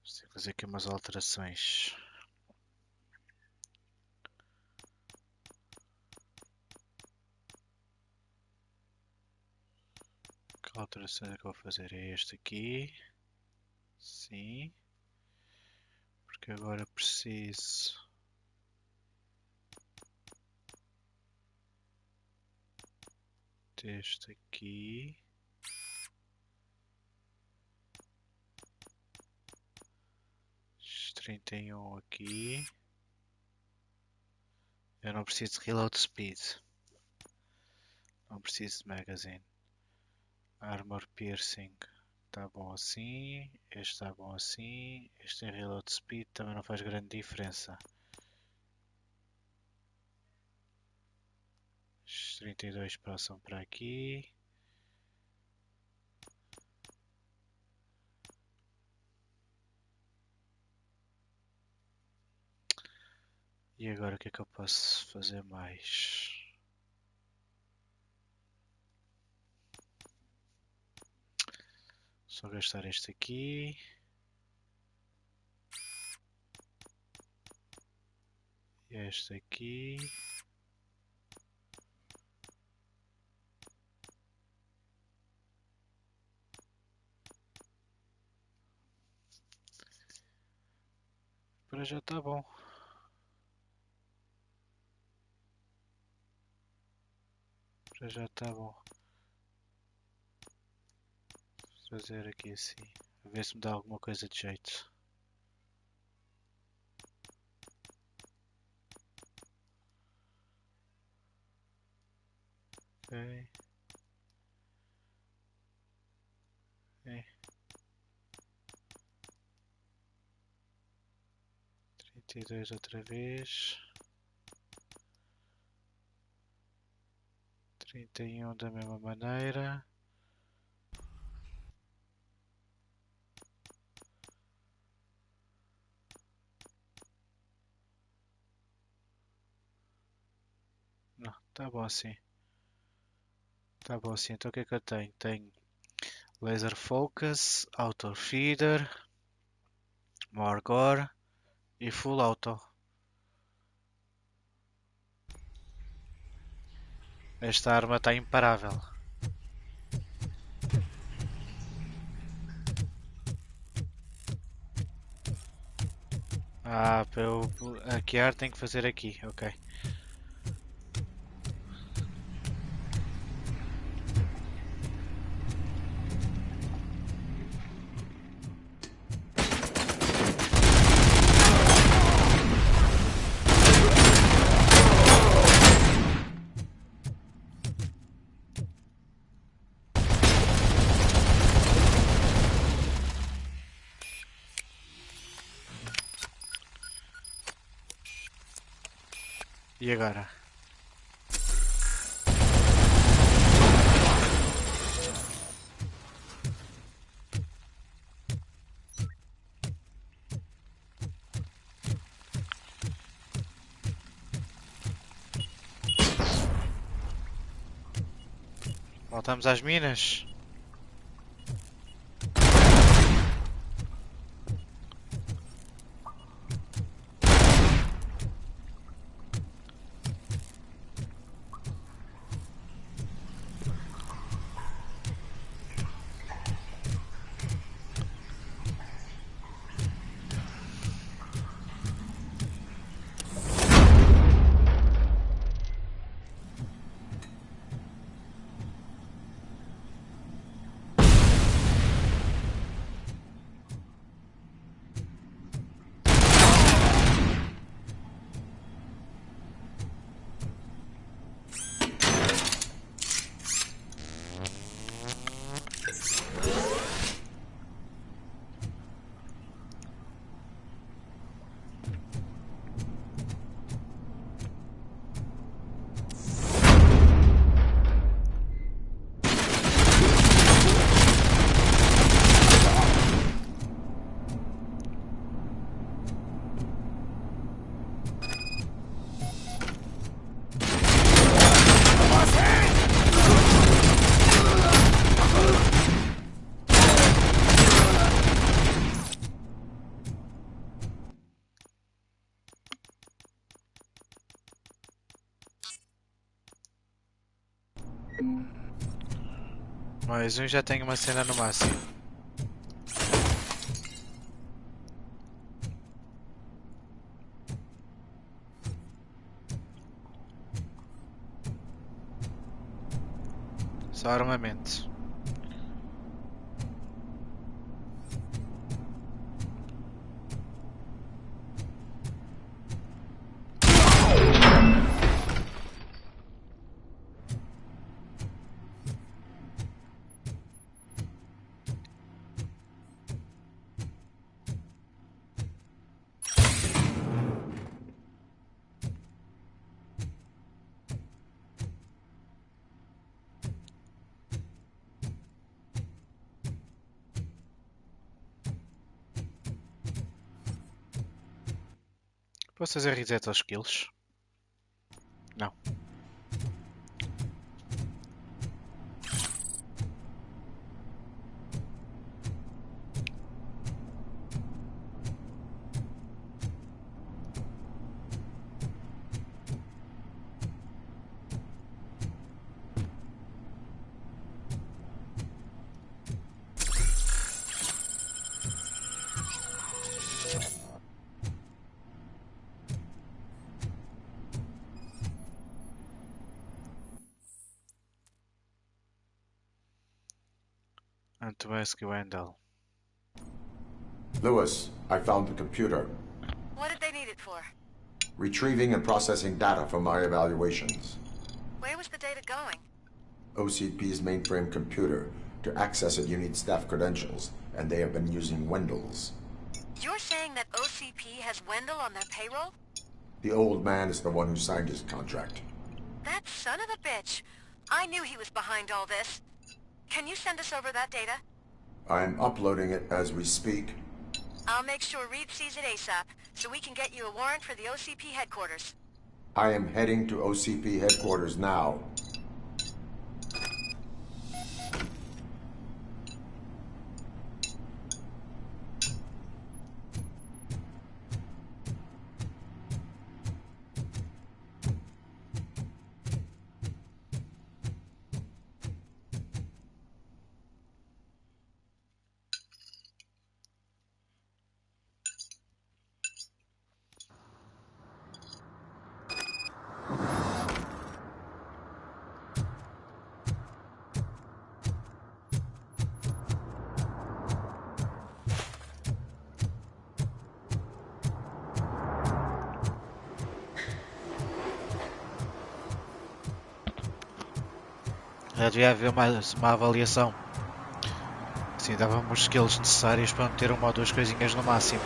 Preciso fazer aqui umas alterações. Que alterações é que eu vou fazer? É este aqui. Sim. Porque agora preciso deste aqui. Este 31 aqui. Eu não preciso de reload speed. Não preciso de magazine. Armor piercing. Está bom assim. Este está bom assim. Este em reload speed também não faz grande diferença. Estes 32 passam para aqui. E agora o que é que eu posso fazer mais? Só gastar este aqui. Este aqui. Para já tá bom. Para já tá bom. Vou fazer aqui assim. A ver se me dá alguma coisa de jeito. Ok. Ok. 32 outra vez. 31 da mesma maneira. Não, tá bom assim. Tá bom assim. Então o que é que eu tenho? Tenho Laser Focus, Auto Feeder, More Gore e Full Auto. Esta arma está imparável. Ah, para eu hackear tenho que fazer aqui, ok. E agora? Voltamos às minas? Mais um já tem uma cena no máximo. Só armamento. Posso fazer reset aos skills? Não. To ask Wendell. Lewis, I found the computer. What did they need it for? Retrieving and processing data from my evaluations. Where was the data going? OCP's mainframe computer. To access it, you need staff credentials, and they have been using Wendell's. You're saying that OCP has Wendell on their payroll? The old man is the one who signed his contract. That son of a bitch. I knew he was behind all this. Can you send us over that data? I'm uploading it as we speak. I'll make sure Reed sees it ASAP, so we can get you a warrant for the OCP headquarters. I am heading to OCP headquarters now. Já devia haver uma avaliação. Sim, dava-me os skills necessários para meter uma ou duas coisinhas no máximo.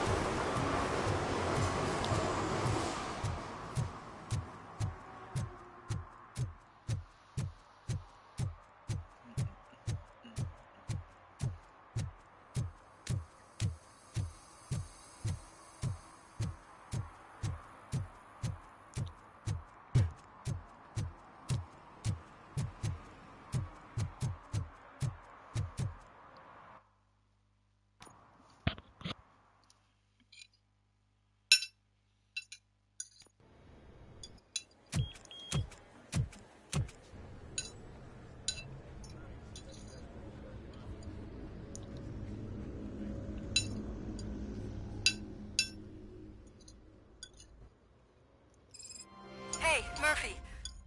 Murphy,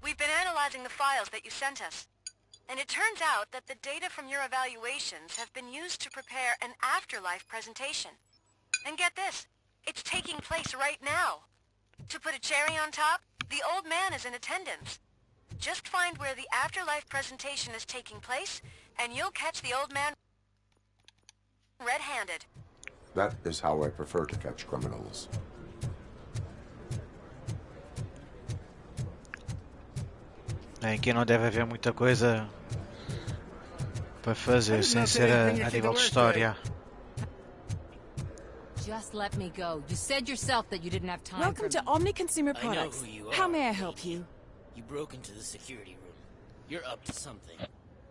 we've been analyzing the files that you sent us. And it turns out that the data from your evaluations have been used to prepare an afterlife presentation. And get this, it's taking place right now. To put a cherry on top, the old man is in attendance. Just find where the afterlife presentation is taking place, and you'll catch the old man red-handed. That is how I prefer to catch criminals. Aqui não deve haver muita coisa para fazer sem ser a nível de história. Just let me go. You said yourself that you didn't have time. Welcome to Omni Consumer I know Products. who you are. How may I help you? You broke into the security room. You're up to something.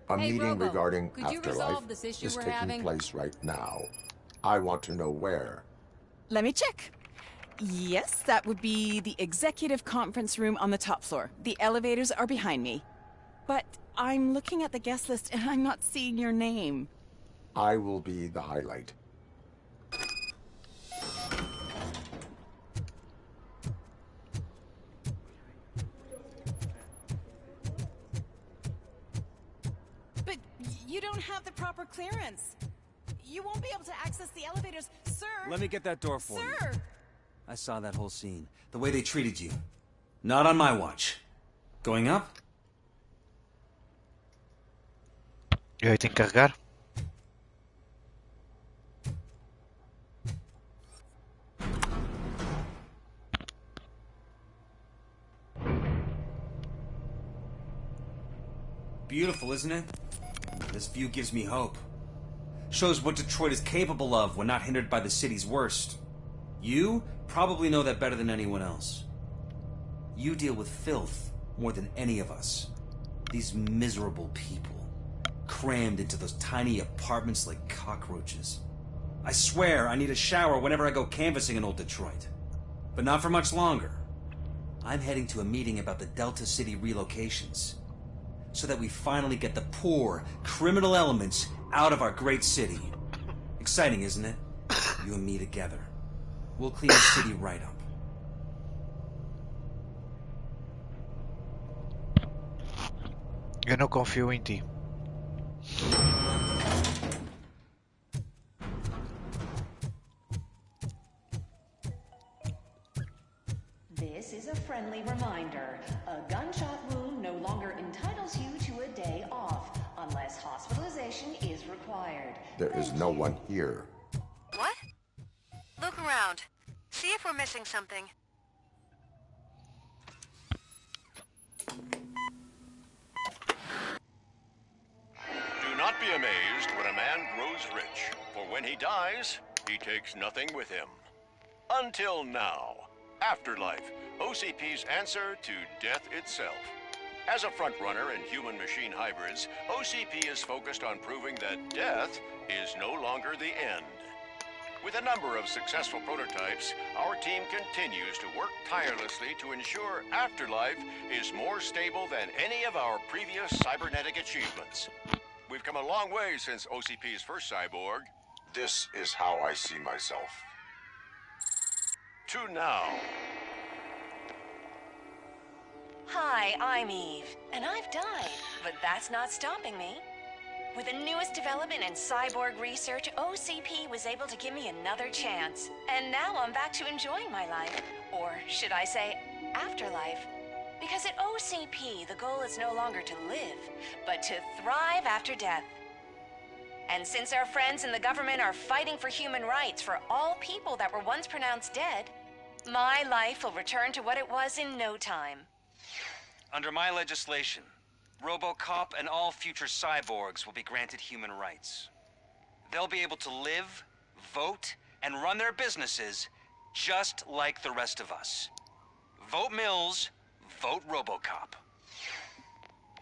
A Hey, meeting Robo, regarding could you afterlife resolve this issue is we're taking having? place right now. I want to know where. Let me check. Yes, that would be the executive conference room on the top floor. The elevators are behind me. But I'm looking at the guest list and I'm not seeing your name. I will be the highlight. But you don't have the proper clearance. You won't be able to access the elevators, sir. Let me get that door for you. Sir! I saw that whole scene. The way they treated you. Not on my watch. Going up? Eu tenho que carregar. Beautiful, isn't it? This view gives me hope. Shows what Detroit is capable of when not hindered by the city's worst. You probably know that better than anyone else. You deal with filth more than any of us. These miserable people, crammed into those tiny apartments like cockroaches. I swear I need a shower whenever I go canvassing in old Detroit. But not for much longer. I'm heading to a meeting about the Delta City relocations, so that we finally get the poor, criminal elements out of our great city. Exciting, isn't it? You and me together. We'll clean the city right up. Eu não confio em ti. This is a friendly reminder. A gunshot wound no longer entitles you to a day off, unless hospitalization is required. There is no one here. What? Look around. See if we're missing something. Do not be amazed when a man grows rich, for when he dies, he takes nothing with him. Until now. Afterlife, OCP's answer to death itself. As a frontrunner in human-machine hybrids, OCP is focused on proving that death is no longer the end. With a number of successful prototypes, our team continues to work tirelessly to ensure Afterlife is more stable than any of our previous cybernetic achievements. We've come a long way since OCP's first cyborg. This is how I see myself. To now. Hi, I'm Eve, and I've died, but that's not stopping me. With the newest development in cyborg research, OCP was able to give me another chance. And now I'm back to enjoying my life. Or should I say, afterlife. Because at OCP, the goal is no longer to live, but to thrive after death. And since our friends in the government are fighting for human rights for all people that were once pronounced dead, my life will return to what it was in no time. Under my legislation, Robocop and all future cyborgs will be granted human rights. They'll be able to live, vote, and run their businesses just like the rest of us. Vote Mills, vote Robocop.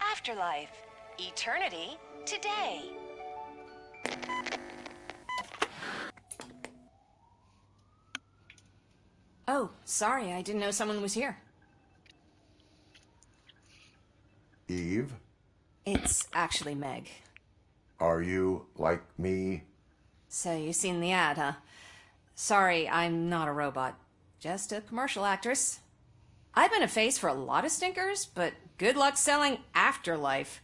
Afterlife. Eternity. Today. Oh, sorry, I didn't know someone was here. Eve, It's actually Meg. are you like me? So you've seen the ad, huh? Sorry, I'm not a robot. Just a commercial actress. I've been a face for a lot of stinkers, but good luck selling Afterlife.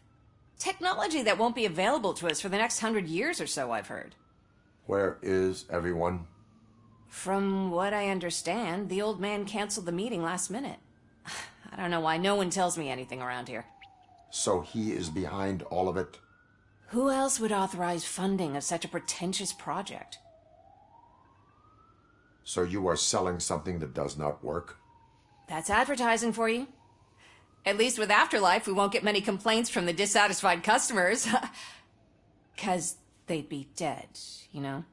Technology that won't be available to us for the next 100 years or so, I've heard. Where is everyone? From what I understand, the old man canceled the meeting last minute. I don't know why no one tells me anything around here. So he is behind all of it? Who else would authorize funding of such a pretentious project? So you are selling something that does not work? That's advertising for you. At least with Afterlife, we won't get many complaints from the dissatisfied customers. 'Cause they'd be dead, you know?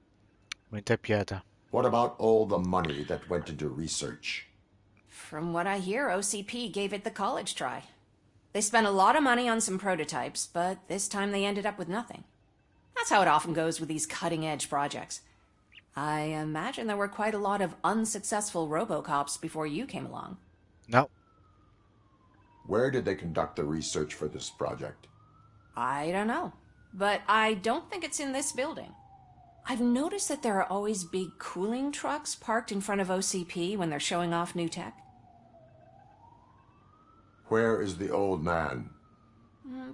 Muita piada. What about all the money that went into research? From what I hear, OCP gave it the college try. They spent a lot of money on some prototypes, but this time they ended up with nothing. That's how it often goes with these cutting-edge projects. I imagine there were quite a lot of unsuccessful Robocops before you came along. No. Where did they conduct the research for this project? I don't know, but I don't think it's in this building. I've noticed that there are always big cooling trucks parked in front of OCP when they're showing off new tech. Where is the old man?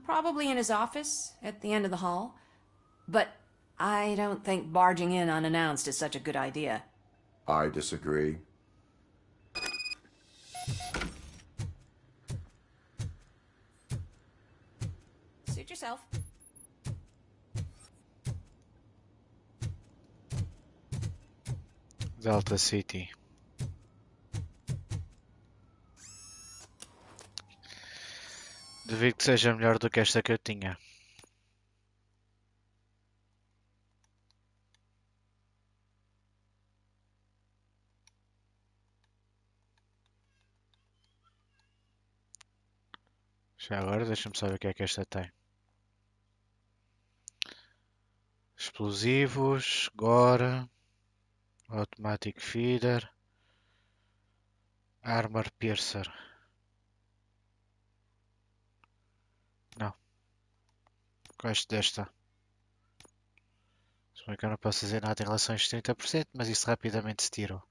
Probably in his office, at the end of the hall. But I don't think barging in unannounced is such a good idea. I disagree. Suit yourself. Delta City. Duvido que seja melhor do que esta que eu tinha. Já agora deixa-me saber o que é que esta tem. Explosivos, gore, automatic feeder, armor piercer. Não. Gosto desta. Se bem que eu não posso dizer nada em relação a estes 30%, mas isso rapidamente se tirou.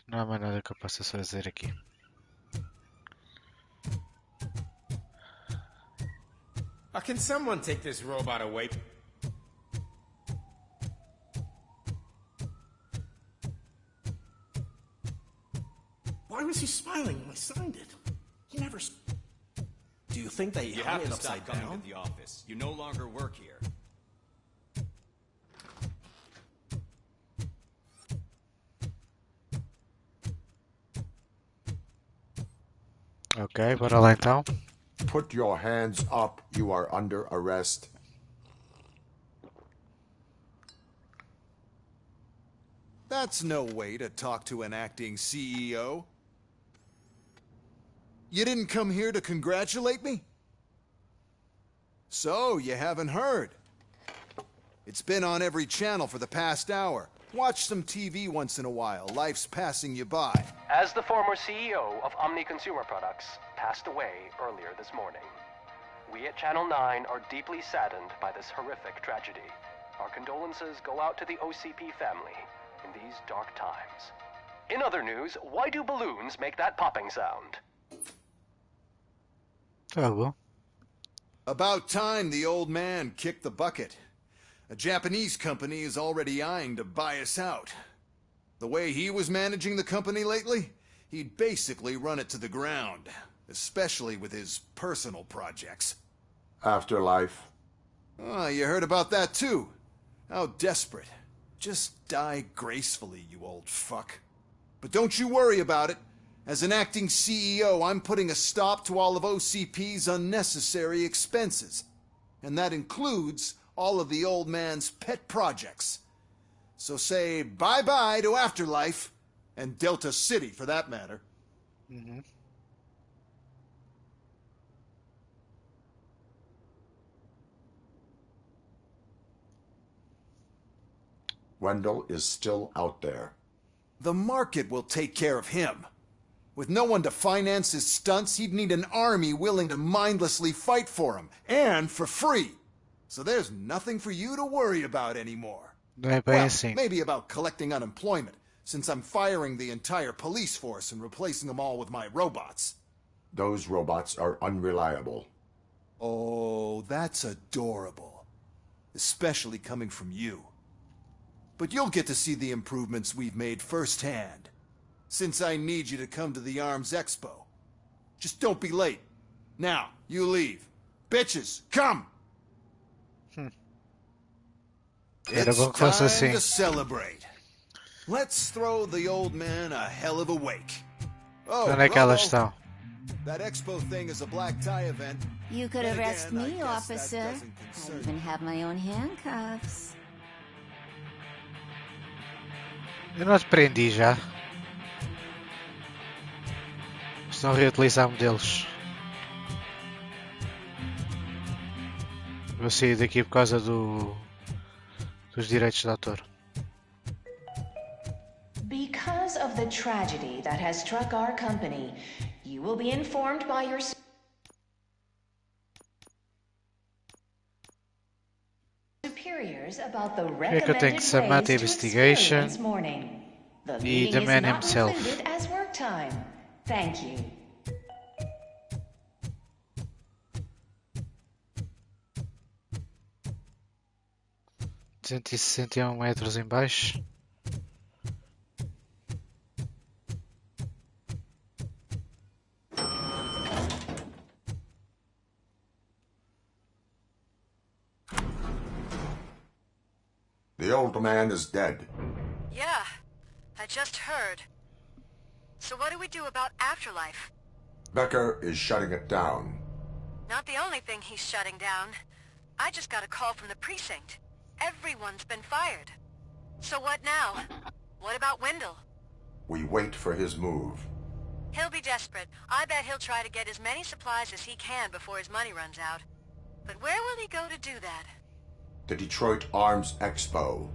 Não há mais nada que eu possa fazer aqui. Can someone take this robot away? Why was he smiling when I signed it? He never. Do you think they You hung have it to upside stop coming down? to the office. You no longer work here. Ok, bora lá então. Put your hands up. You are under arrest. That's no way to talk to an acting CEO. You didn't come here to congratulate me? So, you haven't heard. It's been on every channel for the past hour. Watch some TV once in a while. Life's passing you by. As the former CEO of Omni Consumer Products passed away earlier this morning, we at Channel 9 are deeply saddened by this horrific tragedy. Our condolences go out to the OCP family in these dark times. In other news, why do balloons make that popping sound? Tá bom. About time the old man kicked the bucket. A Japanese company is already eyeing to buy us out. The way he was managing the company lately, he'd basically run it to the ground, especially with his personal projects. Afterlife. Oh, you heard about that too? How desperate. Just die gracefully, you old fuck. But don't you worry about it. As an acting CEO, I'm putting a stop to all of OCP's unnecessary expenses. And that includes all of the old man's pet projects. So say bye-bye to Afterlife, and Delta City for that matter. Uhum. Wendell is still out there. The market will take care of him. With no one to finance his stunts, he'd need an army willing to mindlessly fight for him, and for free. So there's nothing for you to worry about anymore. Não é bem Well, assim. maybe about collecting unemployment, since I'm firing the entire police force and replacing them all with my robots. Those robots are unreliable. Oh, that's adorable. Especially coming from you. But you'll get to see the improvements we've made firsthand. Since I need you to come to the Arms Expo. Just don't be late. Now, you leave. Bitches, come! Era It's bom que fosse time assim. to celebrate. Let's throw the old man a hell of a wake. Oh, Onde é que elas Robo, estão? that expo thing is a black tie event. You could Then arrest again, I me, guess that officer. doesn't I concern even have my own handcuffs. Eu não te prendi já. Se não reutilizar modelos. Vou sair daqui por causa dos direitos de autor. Because of the tragedy that has struck our company, you will be informed by your superiors about the É que eu tenho recommended que Samantha ways to Investigation experience morning. The e meeting The is Man not himself. included as work time. Thank you. Cento e 161 metros em baixo. The old man is dead. Yeah, I just heard. So what do we do about Afterlife? Becker is shutting it down. Not the only thing he's shutting down. I just got a call from the precinct. Everyone's been fired. So what now? What about Wendell? We wait for his move. He'll be desperate. I bet he'll try to get as many supplies as he can before his money runs out. But where will he go to do that? The Detroit Arms Expo.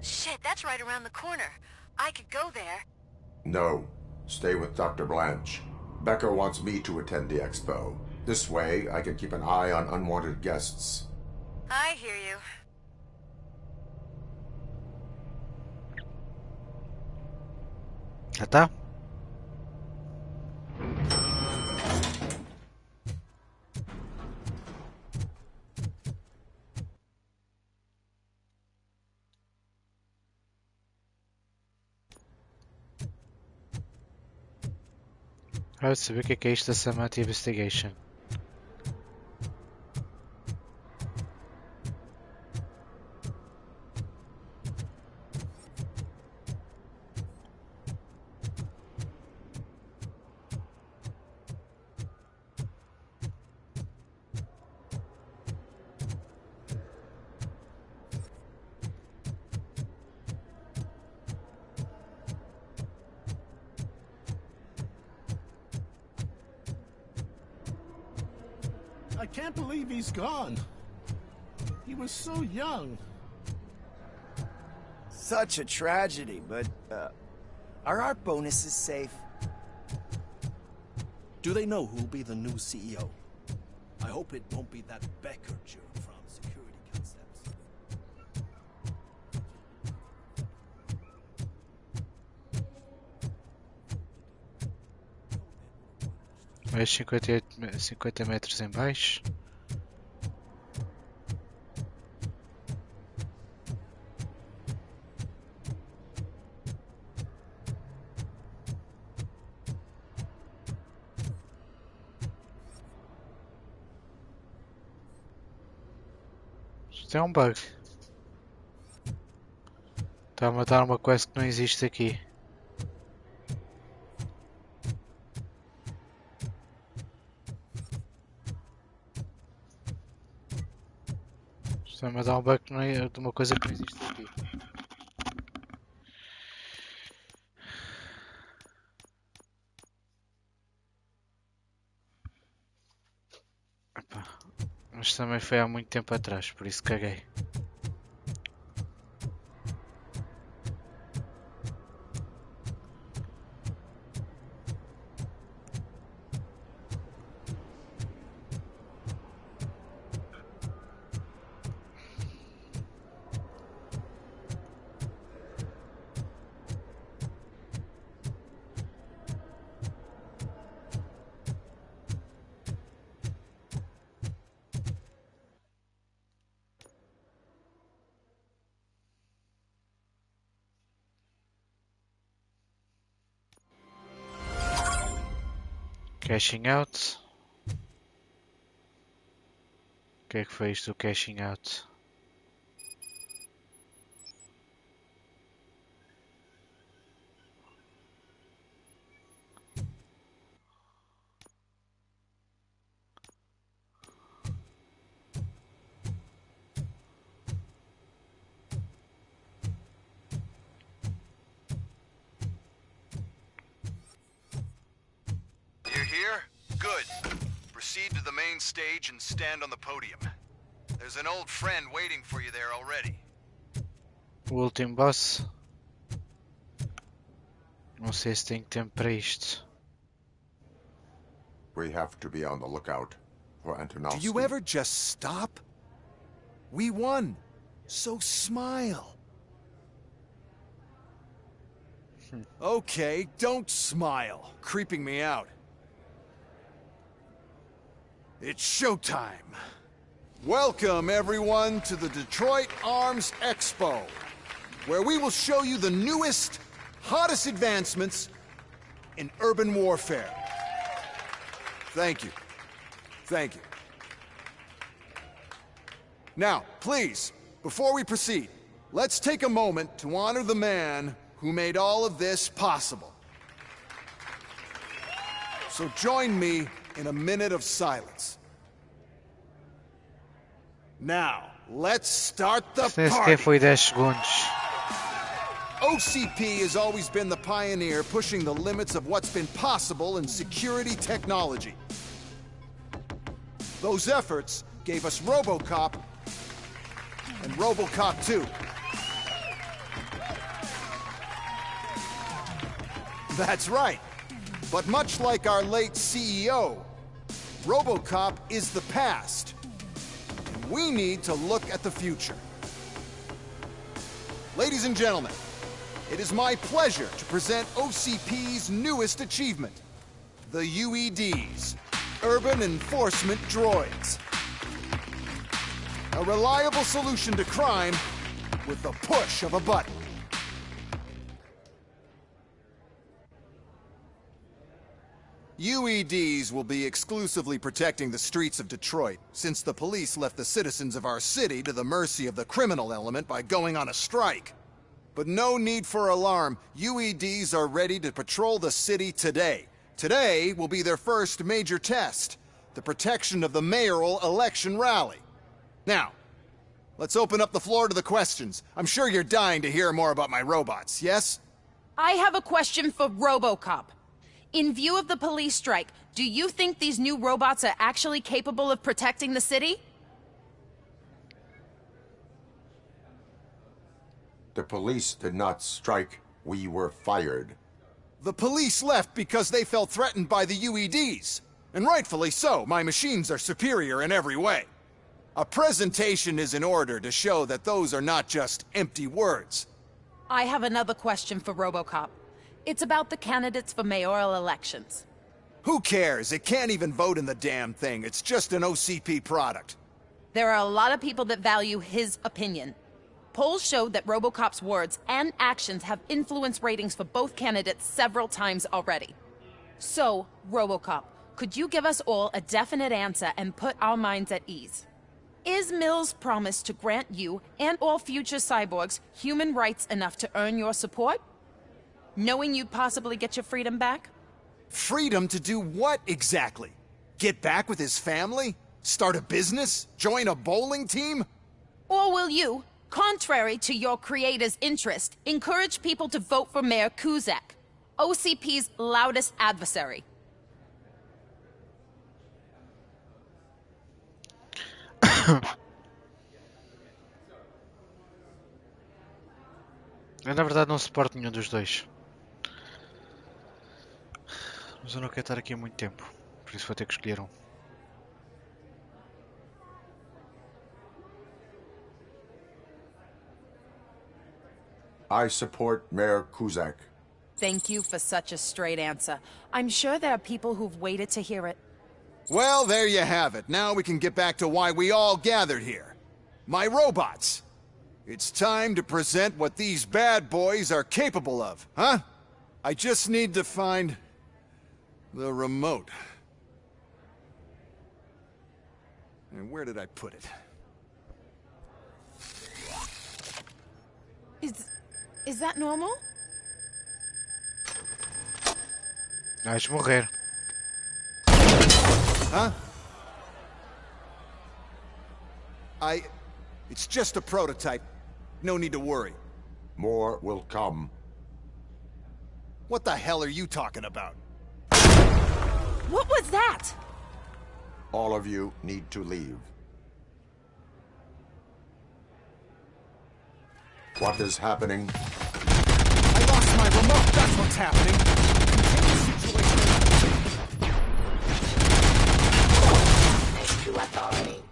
Shit, that's right around the corner. I could go there. No. Stay with Dr. Blanche. Becker wants me to attend the expo. This way, I can keep an eye on unwanted guests. I hear you. Já tá? Há de saber o que é isto da Samantha Investigation. I can't believe he's gone. He was so young. Such a tragedy, but, are our bonuses safe? Do they know who'll be the new CEO? I hope it won't be that Becker jerk from Security Concepts. Mais 50 metros em baixo. Isto é um bug. Está-me a dar uma quest que não existe aqui. Está-me a dar um bug que não é, de uma coisa que não existe aqui. Epá. Mas também foi há muito tempo atrás, por isso caguei. Cashing out. O que é que foi isto do cashing out? You're here? Good. Proceed to the main stage and stand on the podium. There's an old friend waiting for you there already. O último boss. Não sei se tenho tempo para isto. We have to be on the lookout for Antonovsky. Do you ever just stop? We won. So smile. Okay, don't smile. Creeping me out. It's showtime. Welcome, everyone, to the Detroit Arms Expo, where we will show you the newest, hottest advancements in urban warfare. Thank you. Thank you. Now, please, before we proceed, let's take a moment to honor the man who made all of this possible. So join me in a minute of silence. Now, let's start the Nem sequer party. foi 10 segundos. OCP has always been the pioneer pushing the limits of what's been possible in security technology. Those efforts gave us Robocop and Robocop 2. That's right. But much like our late CEO, Robocop is the past. And we need to look at the future. Ladies and gentlemen, it is my pleasure to present OCP's newest achievement, the UEDs, Urban Enforcement Droids. A reliable solution to crime with the push of a button. UEDs will be exclusively protecting the streets of Detroit, since the police left the citizens of our city to the mercy of the criminal element by going on a strike. But no need for alarm. UEDs are ready to patrol the city today. Today will be their first major test, the protection of the mayoral election rally. Now, let's open up the floor to the questions. I'm sure you're dying to hear more about my robots, yes? I have a question for Robocop. In view of the police strike, do you think these new robots are actually capable of protecting the city? The police did not strike. We were fired. The police left because they felt threatened by the UEDs. And rightfully so. My machines are superior in every way. A presentation is in order to show that those are not just empty words. I have another question for Robocop. It's about the candidates for mayoral elections. Who cares? It can't even vote in the damn thing. It's just an OCP product. There are a lot of people that value his opinion. Polls showed that Robocop's words and actions have influenced ratings for both candidates several times already. So, Robocop, could you give us all a definite answer and put our minds at ease? Is Mills' promise to grant you and all future cyborgs human rights enough to earn your support? Knowing you'd possibly get your freedom back? Freedom to do what exactly? Get back with his family? Start a business? Join a bowling team? Or will you, contrary to your creator's interest, encourage people to vote for Mayor Kuzak, OCP's loudest adversary? Eu na verdade não suporto nenhum dos dois. Mas eu não quero estar aqui há muito tempo. Por isso vou ter que escolher um. I support Mayor Kuzak. Thank you for such a straight answer. I'm sure there are people who've waited to hear it. Well, there you have it. Now we can get back to why we all gathered here. My robots. It's time to present what these bad boys are capable of, huh? I just need to find the remote. And where did I put it? Is that normal? Vais morrer. Huh? It's just a prototype. No need to worry. More will come. What the hell are you talking about? What was that? All of you need to leave. What is happening? I lost my remote, that's what's happening. To authority.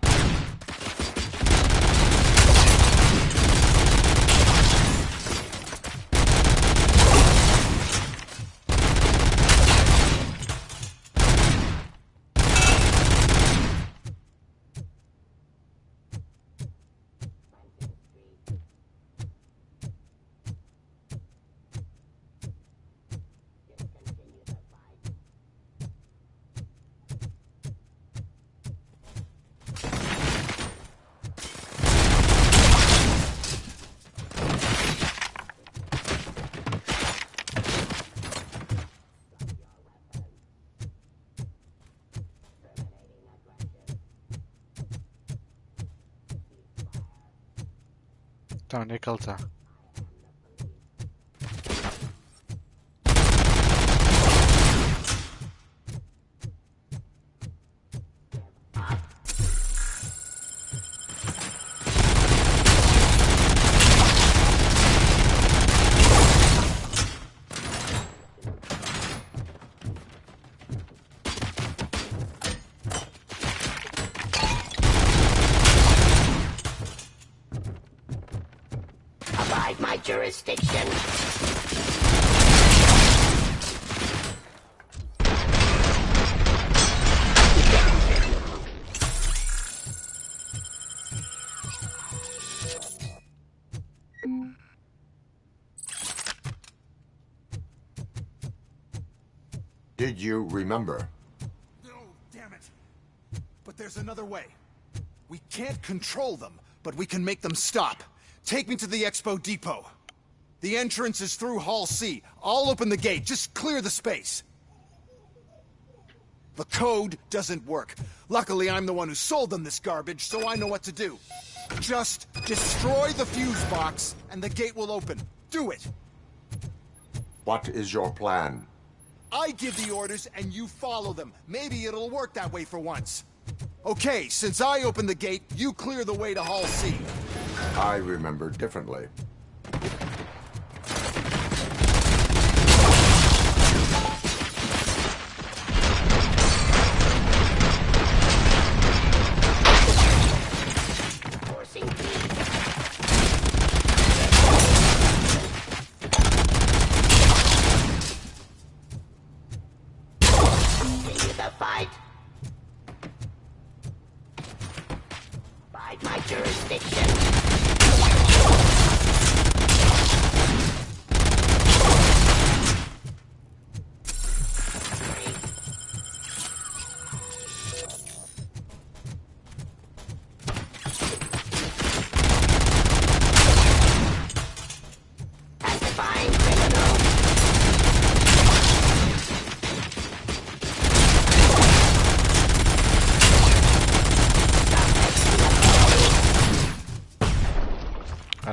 Então, onde é que ele está? Abide my jurisdiction. Did you remember? No, damn it. But there's another way. We can't control them, but we can make them stop. Take me to the Expo Depot. The entrance is through Hall C. I'll open the gate. Just clear the space. The code doesn't work. Luckily, I'm the one who sold them this garbage, so I know what to do. Just destroy the fuse box, and the gate will open. Do it! What is your plan? I give the orders, and you follow them. Maybe it'll work that way for once. Okay, since I opened the gate, you clear the way to Hall C. I remember differently.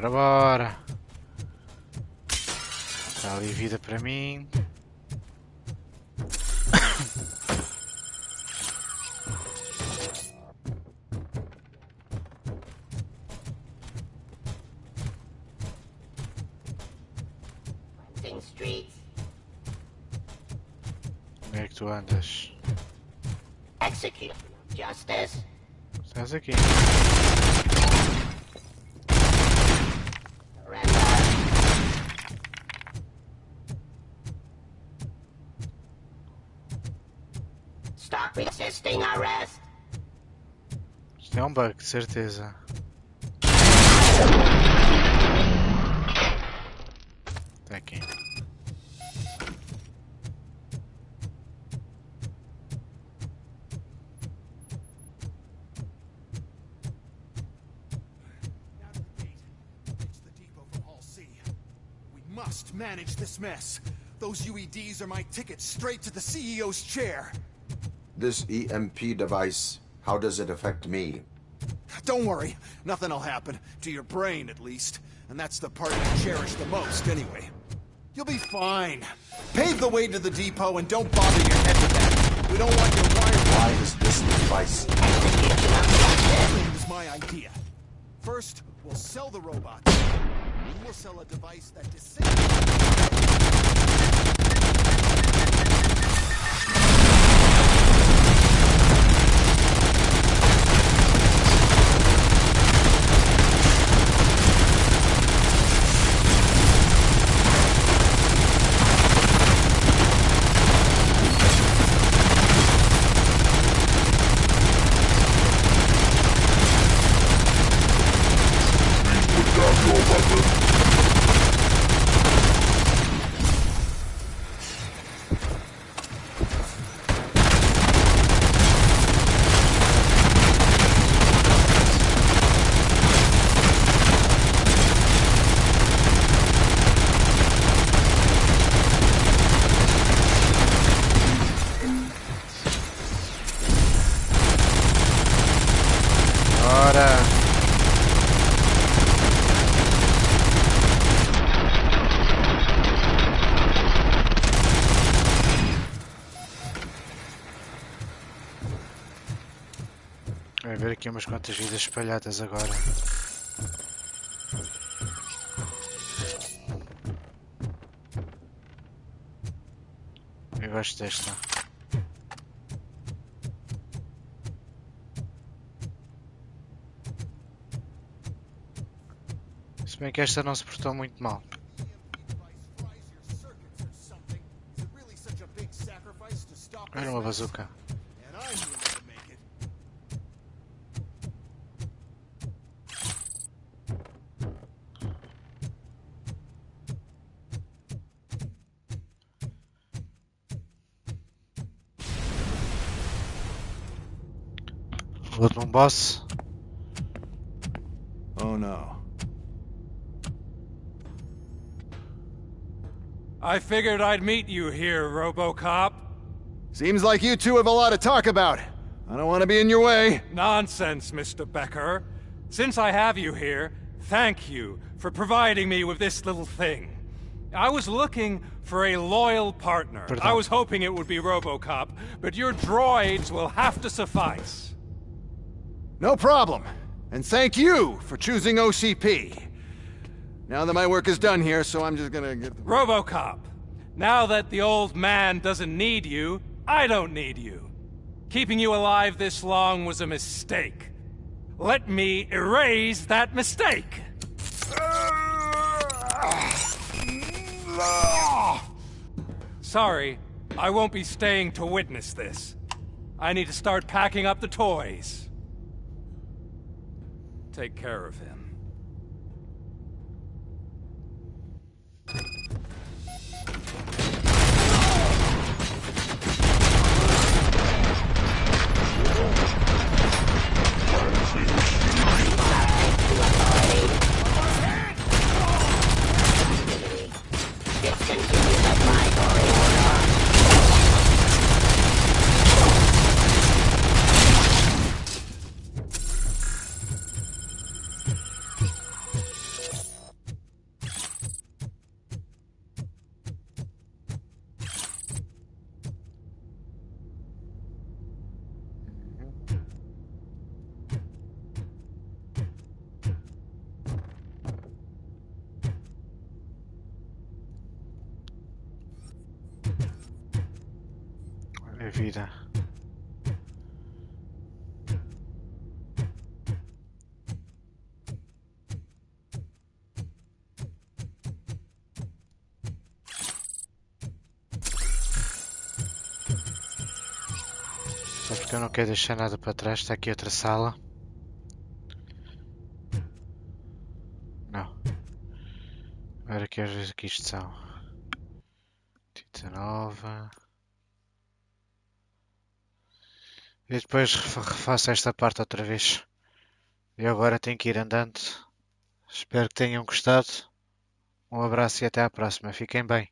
Bora, bora. Está ali vida para mim. Onde é que tu andas? Execute justice. Estás aqui. Stop resisting arrest. Isto é um bug, de certeza. Está aqui. Must manage this mess. Those UEDs are my ticket straight to the CEO's chair. This EMP device, how does it affect me? Don't worry, nothing'll happen. To your brain, at least. And that's the part I cherish the most, anyway. You'll be fine. Pave the way to the depot and don't bother your head with that. We don't want your wire... Why is this device... It was my idea. First, we'll sell the robots. Then we'll sell a device that Vai haver aqui umas quantas vidas espalhadas agora. Eu gosto desta. Se bem que esta não se portou muito mal. Era uma bazuca. Outro boss. Oh no. I figured I'd meet you here, Robocop. Seems like you two have a lot to talk about. I don't want to be in your way. Nonsense, Mr. Becker. Since I have you here, thank you for providing me with this little thing. I was looking for a loyal partner. I was hoping it would be Robocop, but your droids will have to suffice. No problem. And thank you for choosing OCP. Now that my work is done here, so I'm just gonna get... Robocop, now that the old man doesn't need you, I don't need you. Keeping you alive this long was a mistake. Let me erase that mistake! Sorry, I won't be staying to witness this. I need to start packing up the toys. Take care of him. É vida. Só porque eu não quero deixar nada para trás. Está aqui outra sala. Não. Agora que às vezes aqui isto são. 19. E depois refaço esta parte outra vez. E agora tenho que ir andando. Espero que tenham gostado. Um abraço e até à próxima. Fiquem bem.